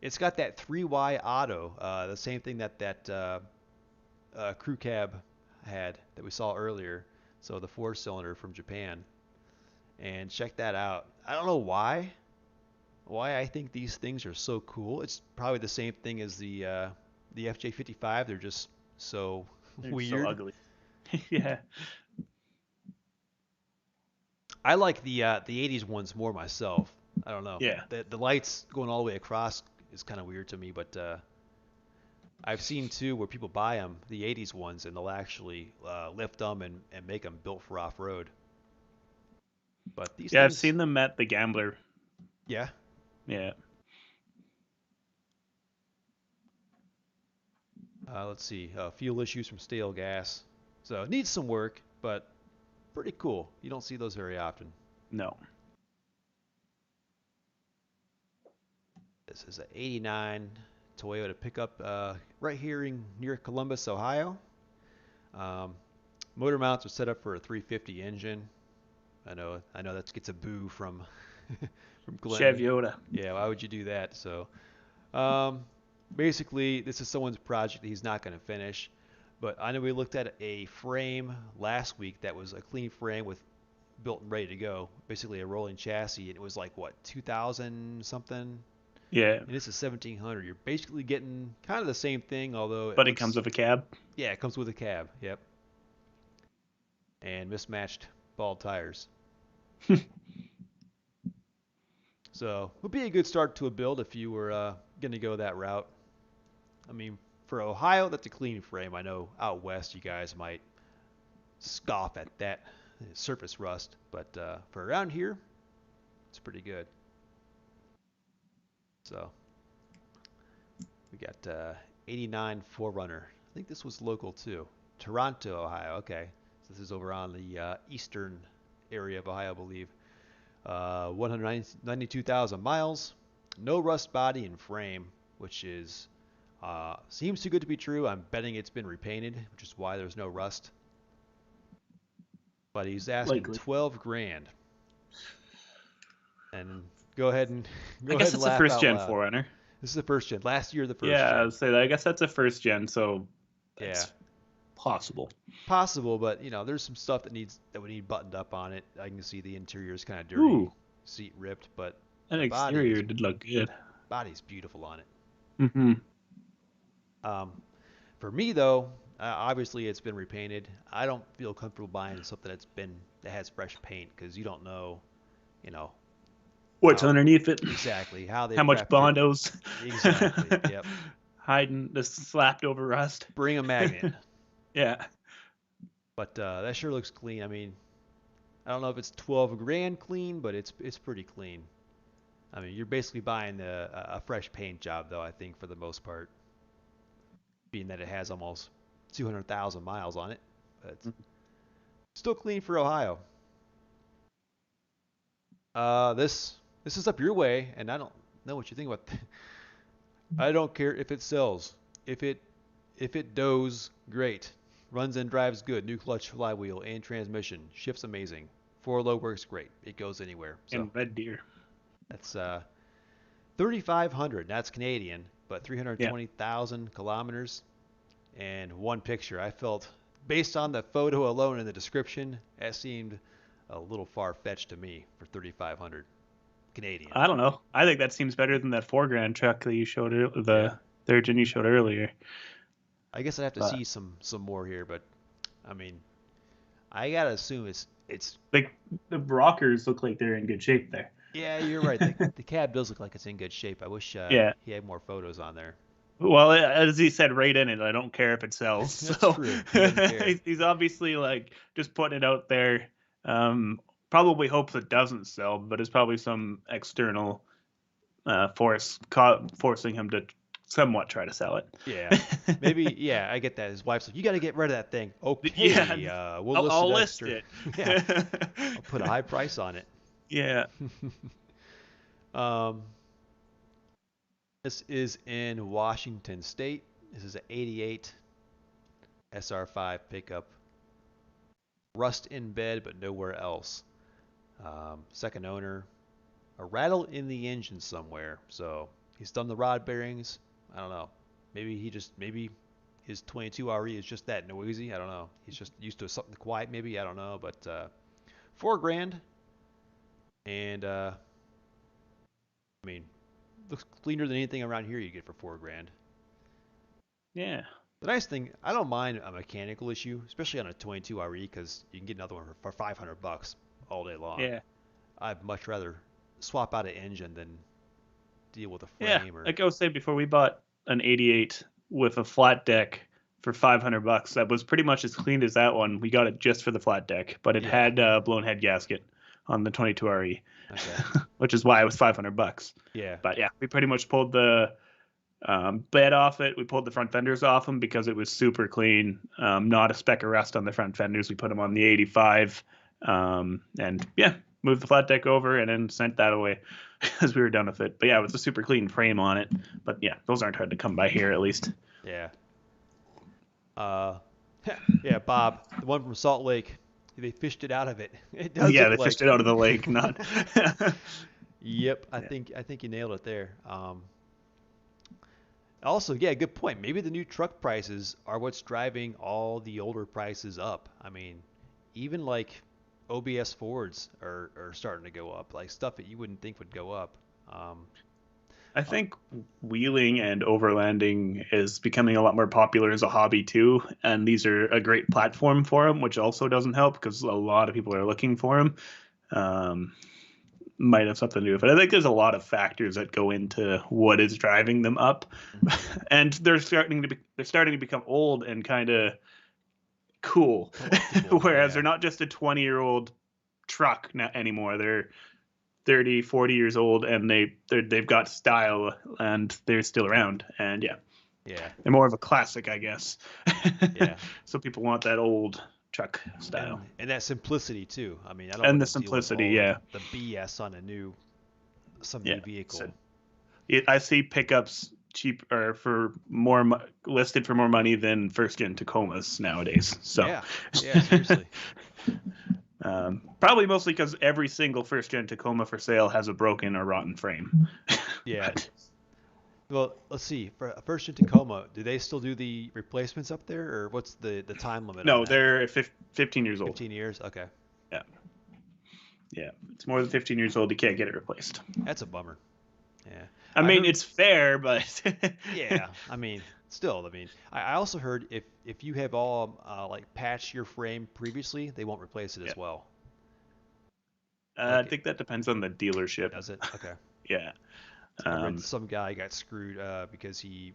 It's got that 3Y auto, the same thing that crew cab had that we saw earlier. So the 4-cylinder from Japan. And check that out. I don't know why I think these things are so cool. It's probably the same thing as the FJ55. They're just so They're so weird. ugly. Yeah. I like the '80s ones more myself. I don't know. Yeah. The lights going all the way across is kind of weird to me, but I've seen too where people buy them, the '80s ones, and they'll actually lift them and make them built for off road. But these Yeah, I've things, seen them at the Gambler. yeah. Yeah. Let's see. Fuel issues from stale gas. So it needs some work, but pretty cool. You don't see those very often. No. This is an '89 Toyota pickup right here in near Columbus, Ohio. Um, motor mounts are set up for a 350 engine. I know that gets a boo from from Glenn. Chevyota. Yeah, why would you do that? So um, basically, this is someone's project that he's not going to finish. But I know we looked at a frame last week that was a clean frame with built and ready to go, basically a rolling chassis, and it was like what 2,000 something, Yeah. and this is 1,700. You're basically getting kind of the same thing, although it But it comes looks, with a cab. yeah, it comes with a cab, yep, and mismatched bald tires. So would be a good start to a build if you were going to go that route. I mean, for Ohio, that's a clean frame. I know out west you guys might scoff at that surface rust, but for around here, it's pretty good. So we got '89 4Runner. I think this was local too. Toronto, Ohio. Okay, so this is over on the eastern area of Ohio, I believe. 192,000 miles. No rust body and frame, which is seems too good to be true. I'm betting it's been repainted, which is why there's no rust. But he's asking Likely. 12 grand. And go ahead and I go ahead guess and it's a laugh first out gen loud. Forerunner. This is the first gen. Last year, the first Yeah, gen. I'd say that. I guess that's a first gen, so Yeah, that's possible. possible, but there's some stuff that would need buttoned up on it. I can see the interior is kind of dirty, Ooh, seat ripped, but that the body exterior is did look good. body's beautiful on it. Mm-hmm. Um, for me though, obviously it's been repainted. I don't feel comfortable buying something that has fresh paint because you don't know, you know What's how underneath it? exactly how How they've much crafted it. Bondos? Exactly. Yep. Hiding the slapped over rust. Bring a magnet. Yeah. But that sure looks clean. I mean, I don't know if it's 12 grand clean, but it's pretty clean. I mean, you're basically buying a fresh paint job, though. I think for the most part, being that it has almost 200,000 miles on it, but it's still clean for Ohio. This is up your way, and I don't know what you think about. I don't care if it sells. If it if it does, great. Runs and drives good. New clutch, flywheel, and transmission. Shifts amazing. Four low works great. It goes anywhere. So And Red Deer. that's 3,500. That's Canadian, but Yeah. 320,000 kilometers and one picture. I felt, based on the photo alone and the description, that seemed a little far fetched to me for 3,500 Canadian. I don't know. I think that seems better than that 4 grand truck that you showed Yeah, the third gen you showed earlier. I guess I'd have to But see some more here, but I mean, I gotta assume it's like the rockers look like they're in good shape there. yeah, you're right. The cab does look like it's in good shape. I wish Yeah. he had more photos on there. Well, as he said right in it, I don't care if it sells. That's So true. He doesn't care. he's obviously like just putting it out there. Probably hopes it doesn't sell, but it's probably some external forcing him to somewhat try to sell it. Yeah, maybe. Yeah, I get that. His wife's like, "You got to get rid of that thing." Yeah, Okay, we'll list I'll it list extra. it. Yeah, I'll put a high price on it. Yeah. um, this is in Washington State. This is an '88 SR5 pickup. Rust in bed, but nowhere else. Second owner. A rattle in the engine somewhere. So he's done the rod bearings. I don't know. Maybe his 22 RE is just that noisy. I don't know. He's just used to something quiet. Maybe I don't know. But 4 grand, and I mean, looks cleaner than anything around here you get for 4 grand. Yeah. The nice thing, I don't mind a mechanical issue, especially on a 22 RE, because you can get another one for 500 bucks all day long. Yeah. I'd much rather swap out an engine than deal with a Yeah. frame or Like I was saying before, we bought an 88 with a flat deck for $500. That was pretty much as clean as that one. We got it just for the flat deck, but it yeah. had blown head gasket on the 22 RE, Okay. which is why it was $500. Yeah. But yeah, we pretty much pulled the bed off it. We pulled the front fenders off them because it was super clean. Not a speck of rust on the front fenders. We put them on the 85. And yeah, moved the flat deck over and then sent that away as we were done with it. But yeah, it was a super clean frame on it. But yeah, those aren't hard to come by here at least. Yeah. Uh, yeah, Bob, the one from Salt Lake, they fished it out of it. It does Yeah, look they fished like. it out of the lake, not. Yep, I Yeah. think you nailed it there. Also, yeah, good point. Maybe the new truck prices are what's driving all the older prices up. I mean, even like OBS Fords are starting to go up, like stuff that you wouldn't think would go up. Um, I uh, think wheeling and overlanding is becoming a lot more popular as a hobby too, and these are a great platform for them, which also doesn't help because a lot of people are looking for them. Um, might have something to do with it. I think there's a lot of factors that go into what is driving them up, mhm. and they're starting to become old and kind of cool, Collectible, whereas they're yeah, not just a 20-year-old truck anymore. They're 30, 40 years old, and they've got style, and they're still around. And yeah, yeah, they're more of a classic, I guess. yeah. So people want that old truck style And that simplicity too. I mean, I don't and want the to deal with simplicity. all Yeah, the BS on some yeah. new So vehicle. I see pickups cheap or for more listed for more money than first gen Tacomas nowadays. So Yeah, yeah, seriously. probably mostly because every single first gen Tacoma for sale has a broken or rotten frame. Yeah. But Well, let's see. For a first in Tacoma, do they still do the replacements up there, or what's the time limit on no, that? they're 15 years old. 15 years? Okay. Yeah, yeah. It's more than 15 years old. You can't get it replaced. That's a bummer. Yeah. I I mean, heard, it's fair, but yeah, I mean, still, I mean, I also heard if you have all like patched your frame previously, they won't replace it yeah. as well. I Like, think that depends on the dealership. does it? Okay. Yeah. I read Um, some guy got screwed because he,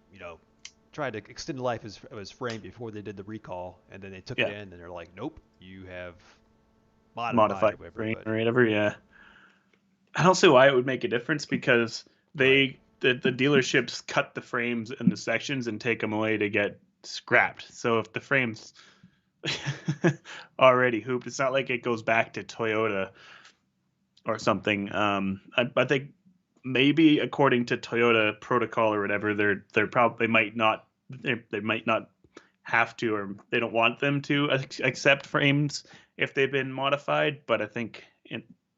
tried to extend the life of his frame before they did the recall, and then they took it yeah. in, and they're like, nope, you have modified or Modified whatever. frame But or whatever. Yeah. I don't see why it would make a difference because right, the dealerships cut the frames into sections and take them away to get scrapped. So if the frame's already hooped, it's not like it goes back to Toyota or something. I think maybe according to Toyota protocol or whatever, they're probably they might not have to or they don't want them to accept frames if they've been modified. But I think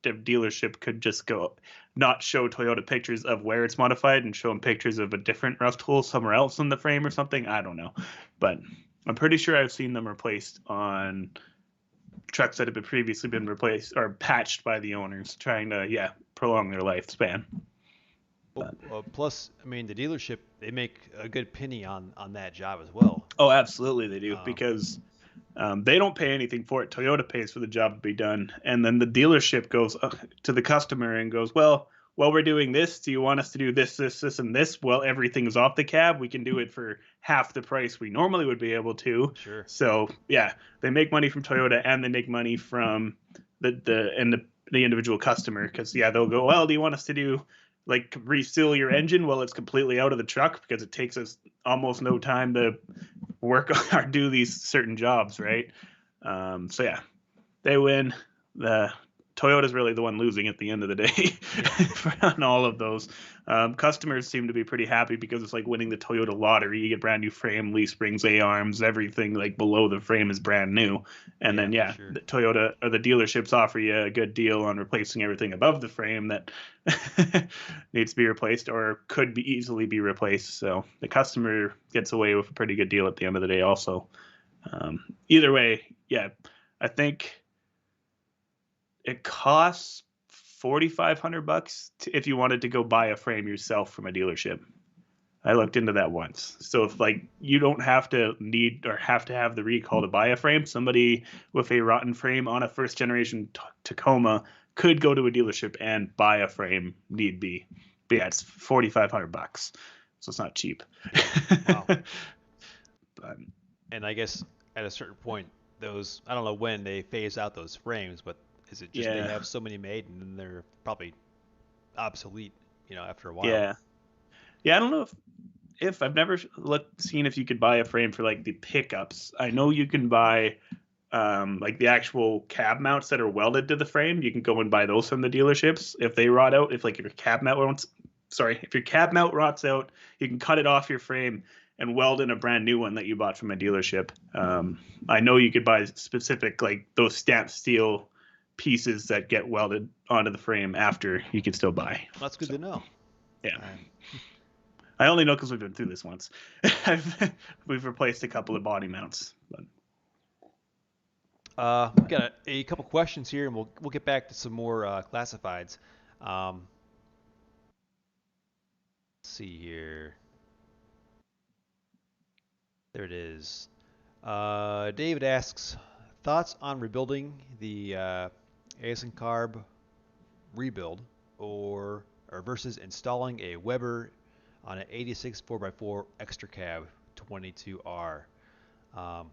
the dealership could just go not show Toyota pictures of where it's modified and show them pictures of a different rust hole somewhere else in the frame or something. I don't know, but I'm pretty sure I've seen them replaced on trucks that have previously been replaced or patched by the owners, trying to prolong their lifespan. well, But plus, I mean, the dealership they make a good penny on that job as well. oh, absolutely they do Um, because they don't pay anything for it. Toyota pays for the job to be done, and then the dealership goes to the customer and goes, "Well, we're doing this. Do you want us to do this, this, this, and this? Well, everything's off the cab. We can do it for half the price we normally would be able to." sure. So yeah, they make money from Toyota and they make money from the individual customer because they'll go, "Well, do you want us to do like reseal your engine?" Well, it's completely out of the truck because it takes us almost no time to work or do these certain jobs, right? So yeah, they win. The Toyota's really the one losing at the end of the day Yeah. on all of those. Customers seem to be pretty happy because it's like winning the Toyota lottery. You get brand new frame, leaf springs, A-arms, everything like below the frame is brand new. And Yeah, then for sure. the Toyota or the dealerships offer you a good deal on replacing everything above the frame that needs to be replaced or could be easily be replaced. So the customer gets away with a pretty good deal at the end of the day also. Either way, yeah, I think it costs $4,500 if you wanted to go buy a frame yourself from a dealership. I looked into that once. So if like you don't have to need or have to have the recall to buy a frame, somebody with a rotten frame on a first generation Tacoma could go to a dealership and buy a frame need be. But yeah, it's $4,500, so it's not cheap. Wow. But And I guess at a certain point, those I don't know when they phase out those frames, but is it just they yeah, have so many made and then they're probably obsolete, after a while? yeah, yeah. I don't know if I've never seen if you could buy a frame for like the pickups. I know you can buy like the actual cab mounts that are welded to the frame. You can go and buy those from the dealerships if they rot out. If like your cab mount won't, sorry, if your cab mount rots out, you can cut it off your frame and weld in a brand new one that you bought from a dealership. I know you could buy specific like those stamped steel pieces that get welded onto the frame after you can still buy. That's good So to know. yeah. Um, I only know because we've been through this once. We've replaced a couple of body mounts. But we've got a couple questions here, and we'll get back to some more classifieds. Let's see here. There it is. David asks, thoughts on rebuilding the AS and Carb rebuild or versus installing a Weber on an 86 4x4 extra cab 22R. Um,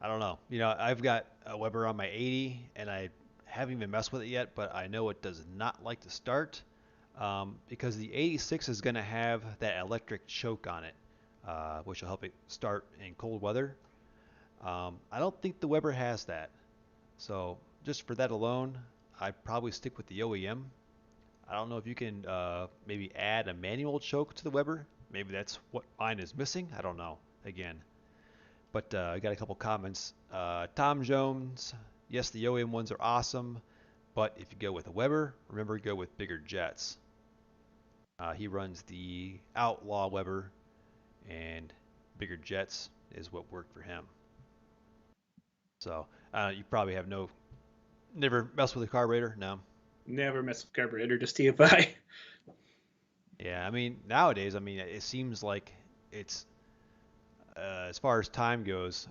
I don't know. I've got a Weber on my 80 and I haven't even messed with it yet, but I know it does not like to start because the 86 is going to have that electric choke on it, which will help it start in cold weather. I don't think the Weber has that. So just for that alone, I'd probably stick with the OEM. I don't know if you can maybe add a manual choke to the Weber. Maybe that's what mine is missing. I don't know. Again, but I got a couple comments. Tom Jones, yes, the OEM ones are awesome, but if you go with a Weber, remember to go with bigger jets. He runs the Outlaw Weber, and bigger jets is what worked for him. So you probably have never messed with a carburetor, no? never mess with carburetor, just TFI. Yeah, I mean nowadays, it seems like it's as far as time goes.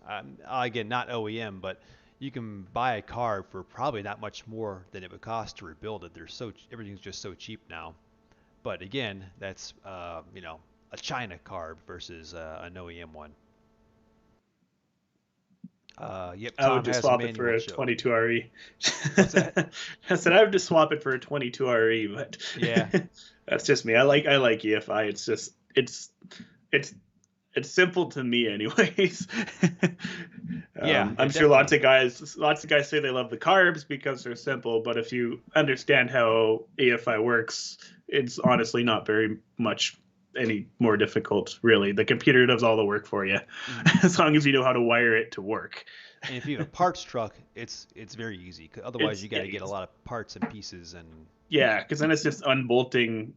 Again, not OEM, but you can buy a car for probably not much more than it would cost to rebuild it. Everything's just so cheap now. But again, that's a China carb versus an OEM one. Yep, I would Tom just has a swap it for manual a choke. 22 RE. What's that? I said I would just swap it for a 22 RE, but Yeah, that's just me. I like EFI. It's it's simple to me, anyways. yeah, yeah, I'm sure definitely. lots of guys say they love the carbs because they're simple, but if you understand how EFI works, it's honestly not very much any more difficult, really. The computer does all the work for you, Mhm. as long as you know how to wire it to work. And if you have a parts truck, it's very easy. 'Cause otherwise, It's you got to get a lot of parts and pieces and yeah, because then it's just unbolting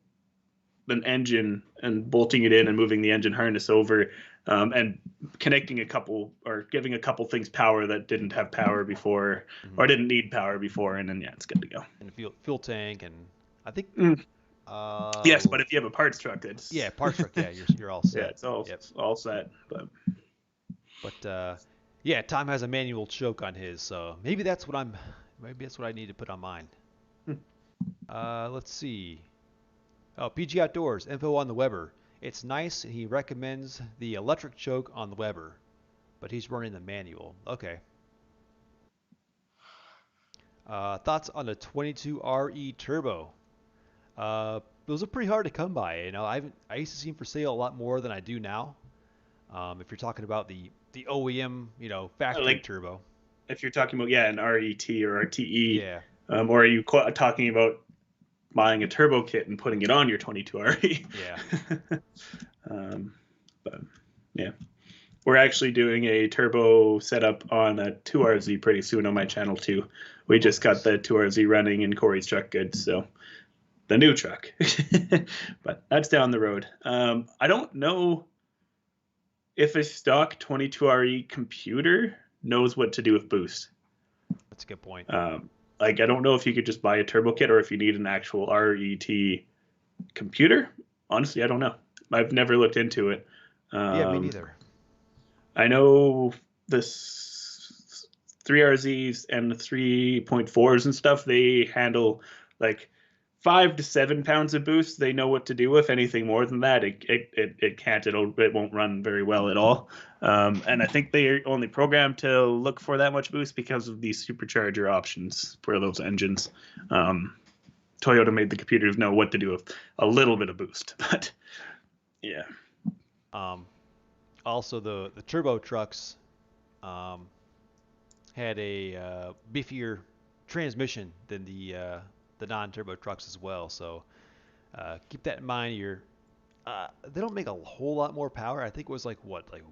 an engine and bolting it in and moving the engine harness over, and connecting a couple or giving a couple things power that didn't have power before mhm. or didn't need power before, and then yeah, it's good to go. and a fuel tank and I think Mm. Yes, uh but if you have a parts truck, yeah, it's parts truck. Yeah, you're all yeah, set. it's all Yep. all set. But But yeah, Tom has a manual choke on his, so maybe that's what I need to put on mine. Let's see. Oh, PG Outdoors info on the Weber. It's nice, and he recommends the electric choke on the Weber, but he's running the manual. Okay. Thoughts on the 22RE Turbo? Those are pretty hard to come by. I used to see them for sale a lot more than I do now. If you're talking about the OEM, factory like turbo. if you're talking about yeah, an RET or RTE, Yeah, or are you talking about buying a turbo kit and putting it on your 22 RE? yeah. But yeah. We're actually doing a turbo setup on a 2RZ pretty soon on my channel too. We Oh, just got nice. the 2RZ running in Corey's truck good, so the new truck. But that's down the road. I don't know if a stock 22RE computer knows what to do with boost. That's a good point. Like I don't know if you could just buy a turbo kit or if you need an actual RET computer. Honestly, I don't know. I've never looked into it. Yeah, me Um, neither. I know this 3RZs and the 3.4s and stuff, they handle like 5 to 7 pounds of boost. They know what to do with. Anything more than that, it can't. It won't run very well at all. And I think they are only programmed to look for that much boost because of these supercharger options for those engines. Um, Toyota made the computers know what to do with a little bit of boost, but yeah. Um, Also, the turbo trucks um, had a beefier transmission than the non-turbo trucks as well. So keep that in mind. They don't make a whole lot more power. I think it was like what, like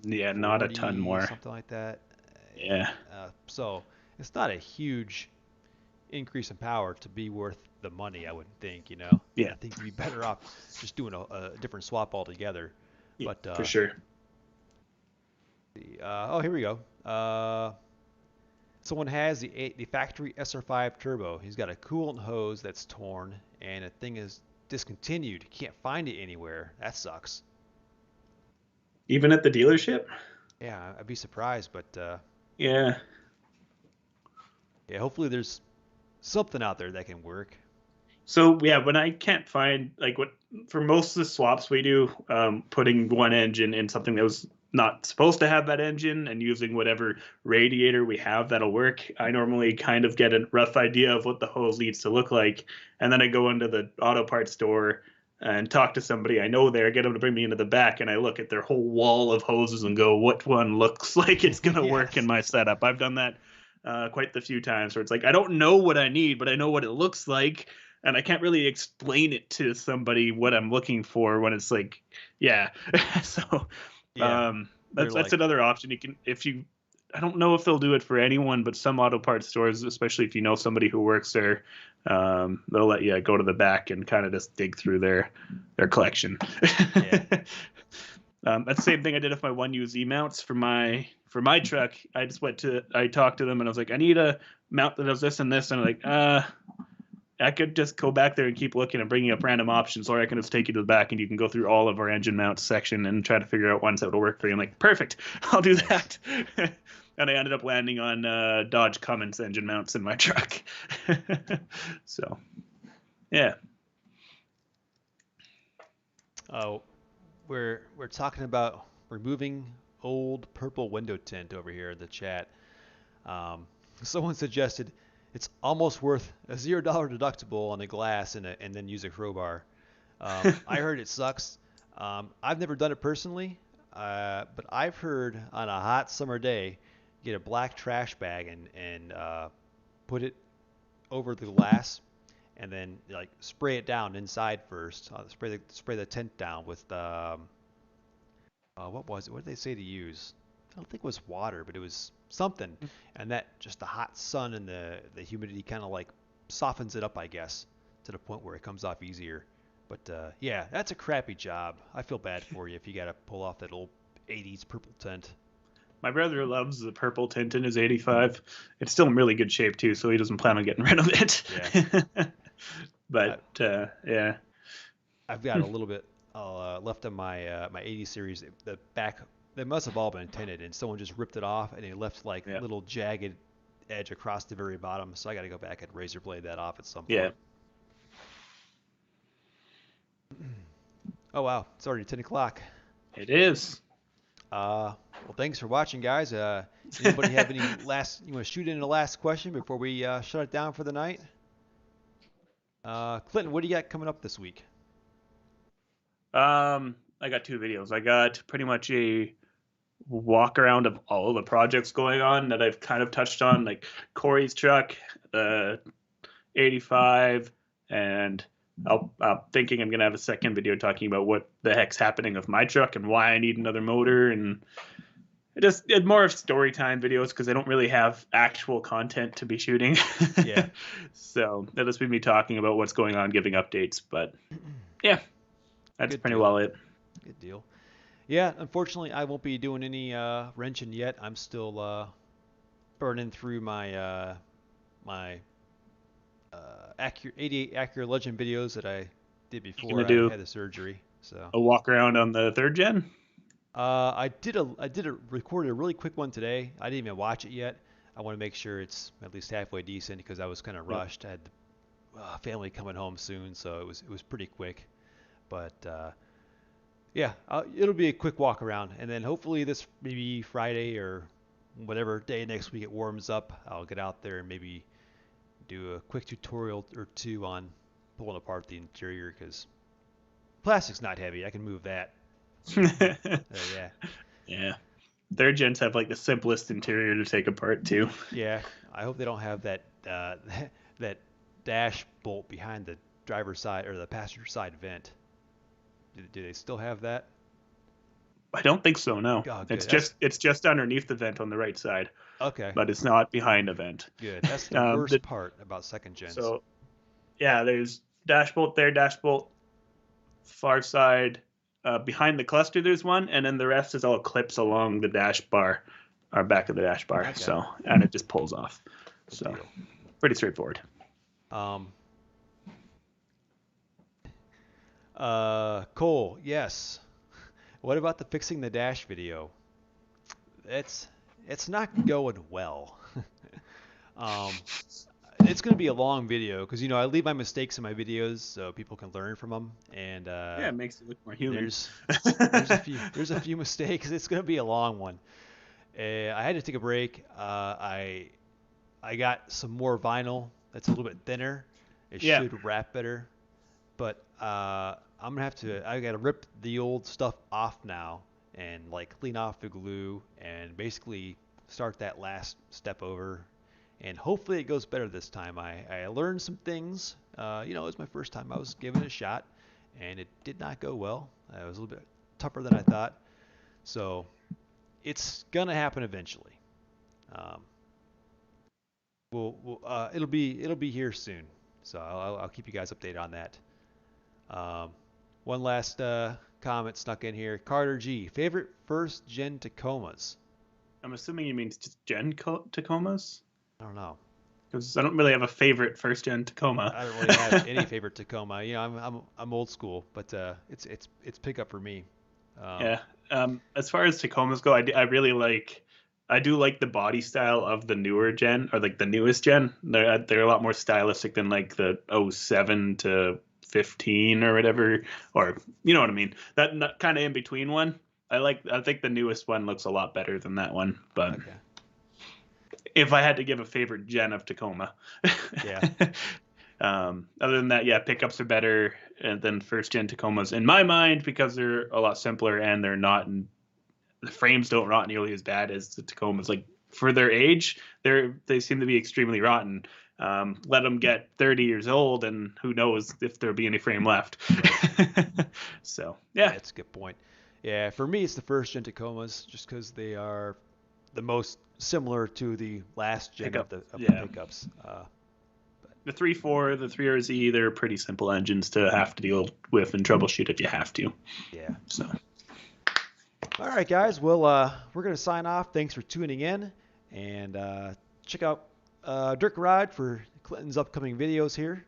Yeah, not a ton 140, more. something like that. Yeah. So it's not a huge increase in power to be worth the money, I wouldn't think. Yeah. I think you'd be better off just doing a different swap altogether. Yeah, But for sure. oh, here we go. Someone has the factory SR5 turbo. He's got a coolant hose that's torn, and the thing is discontinued. Can't find it anywhere. That sucks. Even at the dealership? Yeah, I'd be surprised, but Yeah. yeah, hopefully there's something out there that can work. So yeah, when I can't find like what for most of the swaps we do, putting one engine in something that was not supposed to have that engine and using whatever radiator we have that'll work. I normally kind of get a rough idea of what the hose needs to look like, and then I go into the auto parts store and talk to somebody I know there, get them to bring me into the back, and I look at their whole wall of hoses and go, what one looks like it's gonna work in Yes. my setup. I've done that quite the few times where it's like I don't know what I need, but I know what it looks like, and I can't really explain it to somebody what I'm looking for when it's like, yeah. So Yeah, they're that's like, another option. You can if you. I don't know if they'll do it for anyone, but some auto parts stores, especially if you know somebody who works there, they'll let you go to the back and kind of just dig through their collection. yeah, That's the same thing I did with my one UZ mounts for my truck. I talked to them and I was like, I need a mount that does this and this, and I'm like, I could just go back there and keep looking and bringing up random options, or I can just take you to the back and you can go through all of our engine mounts section and try to figure out ones that will work for you. I'm like, perfect, I'll do nice. that. And I ended up landing on Dodge Cummins engine mounts in my truck. So, yeah. Oh, we're talking about removing old purple window tint over here in the chat. Um, Someone suggested it's almost worth a $0 deductible on the glass and then use a crowbar. I heard it sucks. I've never done it personally, but I've heard on a hot summer day, get a black trash bag and put it over the glass and then like spray it down inside first. Spray the tint down with what was it? What did they say to use? I don't think it was water, but it was something. And that just the hot sun and the humidity kind of like softens it up, I guess, to the point where it comes off easier. But yeah, that's a crappy job. I feel bad for you if you got to pull off that old 80s purple tint. My brother loves the purple tint in his 85. It's still in really good shape too, so he doesn't plan on getting rid of it. Yeah. I, But yeah. I've got a little bit left on my 80 series. The back, they must have all been tinted, and someone just ripped it off, and they left like Yeah. little jagged edge across the very bottom. So I got to go back and razor blade that off at some Yeah. point. Oh wow, it's already 10 o'clock. It is. Well, thanks for watching, guys. Anybody have any last? You want to shoot in a last question before we shut it down for the night? Clinton, what do you got coming up this week? I got two videos. I got pretty much a walk around of all the projects going on that I've kind of touched on, like Corey's truck, the 85, and I'm thinking I'm gonna have a second video talking about what the heck's happening with my truck and why I need another motor, and it's more of story time videos because I don't really have actual content to be shooting. Yeah, So that'll just be me talking about what's going on, giving updates. But yeah, that's good pretty deal. well it. Good deal. Yeah, unfortunately, I won't be doing any wrenching yet. I'm still burning through my Acura 88 Acura Legend videos that I did You gonna before I do had the surgery. So a walk around on the third gen? I recorded a really quick one today. I didn't even watch it yet. I want to make sure it's at least halfway decent because I was kind of Yep. rushed. I had family coming home soon, so it was pretty quick. But yeah, it'll be a quick walk around, and then hopefully this maybe Friday or whatever day next week it warms up, I'll get out there and maybe do a quick tutorial or two on pulling apart the interior because plastic's not heavy. I can move that. Yeah, Yeah. Third gens have like the simplest interior to take apart too. yeah. I hope they don't have that that dash bolt behind the driver's side or the passenger side vent. Do they still have that? I don't think so. No, Oh, it's good. That's just underneath the vent on the right side, okay. but it's not behind a vent. Good. That's the worst part about second gens. So yeah, there's dash bolt there, dash bolt far side. Behind the cluster, there's one, and then the rest is all clips along the dash bar, or back of the dash bar. Okay. So and it just pulls off. Good So deal. pretty straightforward. Um, Cole, yes. What about the fixing the dash video? It's not going well. um, it's going to be a long video because I leave my mistakes in my videos so people can learn from them. And Yeah, it makes it look more human. there's a few mistakes. It's going to be a long one. I had to take a break. I got some more vinyl that's a little bit thinner. It Yeah. should wrap better. But I'm gonna have to. I gotta rip the old stuff off now and like clean off the glue and basically start that last step over. And hopefully it goes better this time. I learned some things. It was my first time. I was giving it a shot, and it did not go well. It was a little bit tougher than I thought. So it's gonna happen eventually. Um, it'll be here soon. So I'll keep you guys updated on that. Um, one last comment snuck in here. Carter G. Favorite first gen Tacomas? I'm assuming you mean just gen Tacomas, I don't know. because I don't really have a favorite first gen Tacoma. I don't really have any favorite Tacoma. I'm old school, but it's pickup for me. Yeah. As far as Tacomas go, I really like. I do like the body style of the newer gen, or like the newest gen. They're a lot more stylistic than like the '07 to 15 or whatever, or you know what I mean. That kind of in between one. I think the newest one looks a lot better than that one. But Okay. if I had to give a favorite gen of Tacoma, Yeah. other than that, yeah, pickups are better than first gen Tacomas in my mind because they're a lot simpler and they're not. The frames don't rot nearly as bad as the Tacomas. Like for their age, they seem to be extremely rotten. Let them get 30 years old, and who knows if there'll be any frame left. So yeah, That's a good point. Yeah, for me it's the first gen Tacomas just because they are the most similar to the last gen Pickup. of the Yeah. pickups. the 3.4, the 3RZ, they're pretty simple engines to have to deal with and troubleshoot if you have to. Yeah. So All right, guys. Well, we're going to sign off. Thanks for tuning in. And check out Dirt Garage for Clinton's upcoming videos here.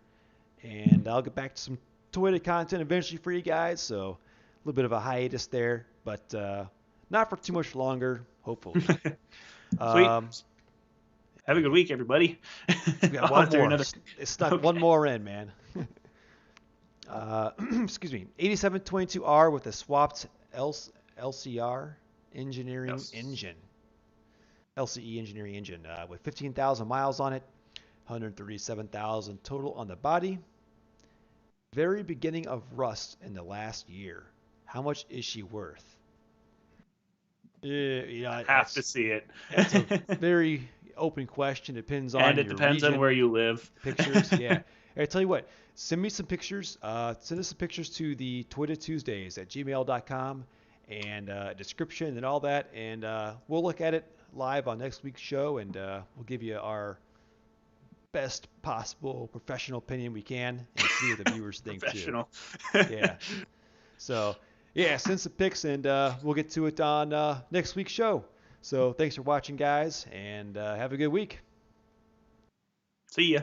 And I'll get back to some Toyota content eventually for you guys. So a little bit of a hiatus there, but not for too much longer, hopefully. sweet. Have a good week, everybody. We got one more. It snuck one more in, man. Excuse me. 8722R with a swapped LCR engineering engine. LCE engineering engine with 15,000 miles on it, 137,000 total on the body. Very beginning of rust in the last year. How much is she worth? I have to see it. That's a very open question. Depends on and it your depends region, on where you live. pictures. Yeah. I tell you what. Send me some pictures. Send us some pictures to the Toyota Tuesdays at gmail.com and description and all that. And we'll look at it live on next week's show, and we'll give you our best possible professional opinion we can and see what the viewers think Professional. too. Yeah. So, yeah, send some pics, and we'll get to it on next week's show. So thanks for watching, guys, and have a good week. See ya.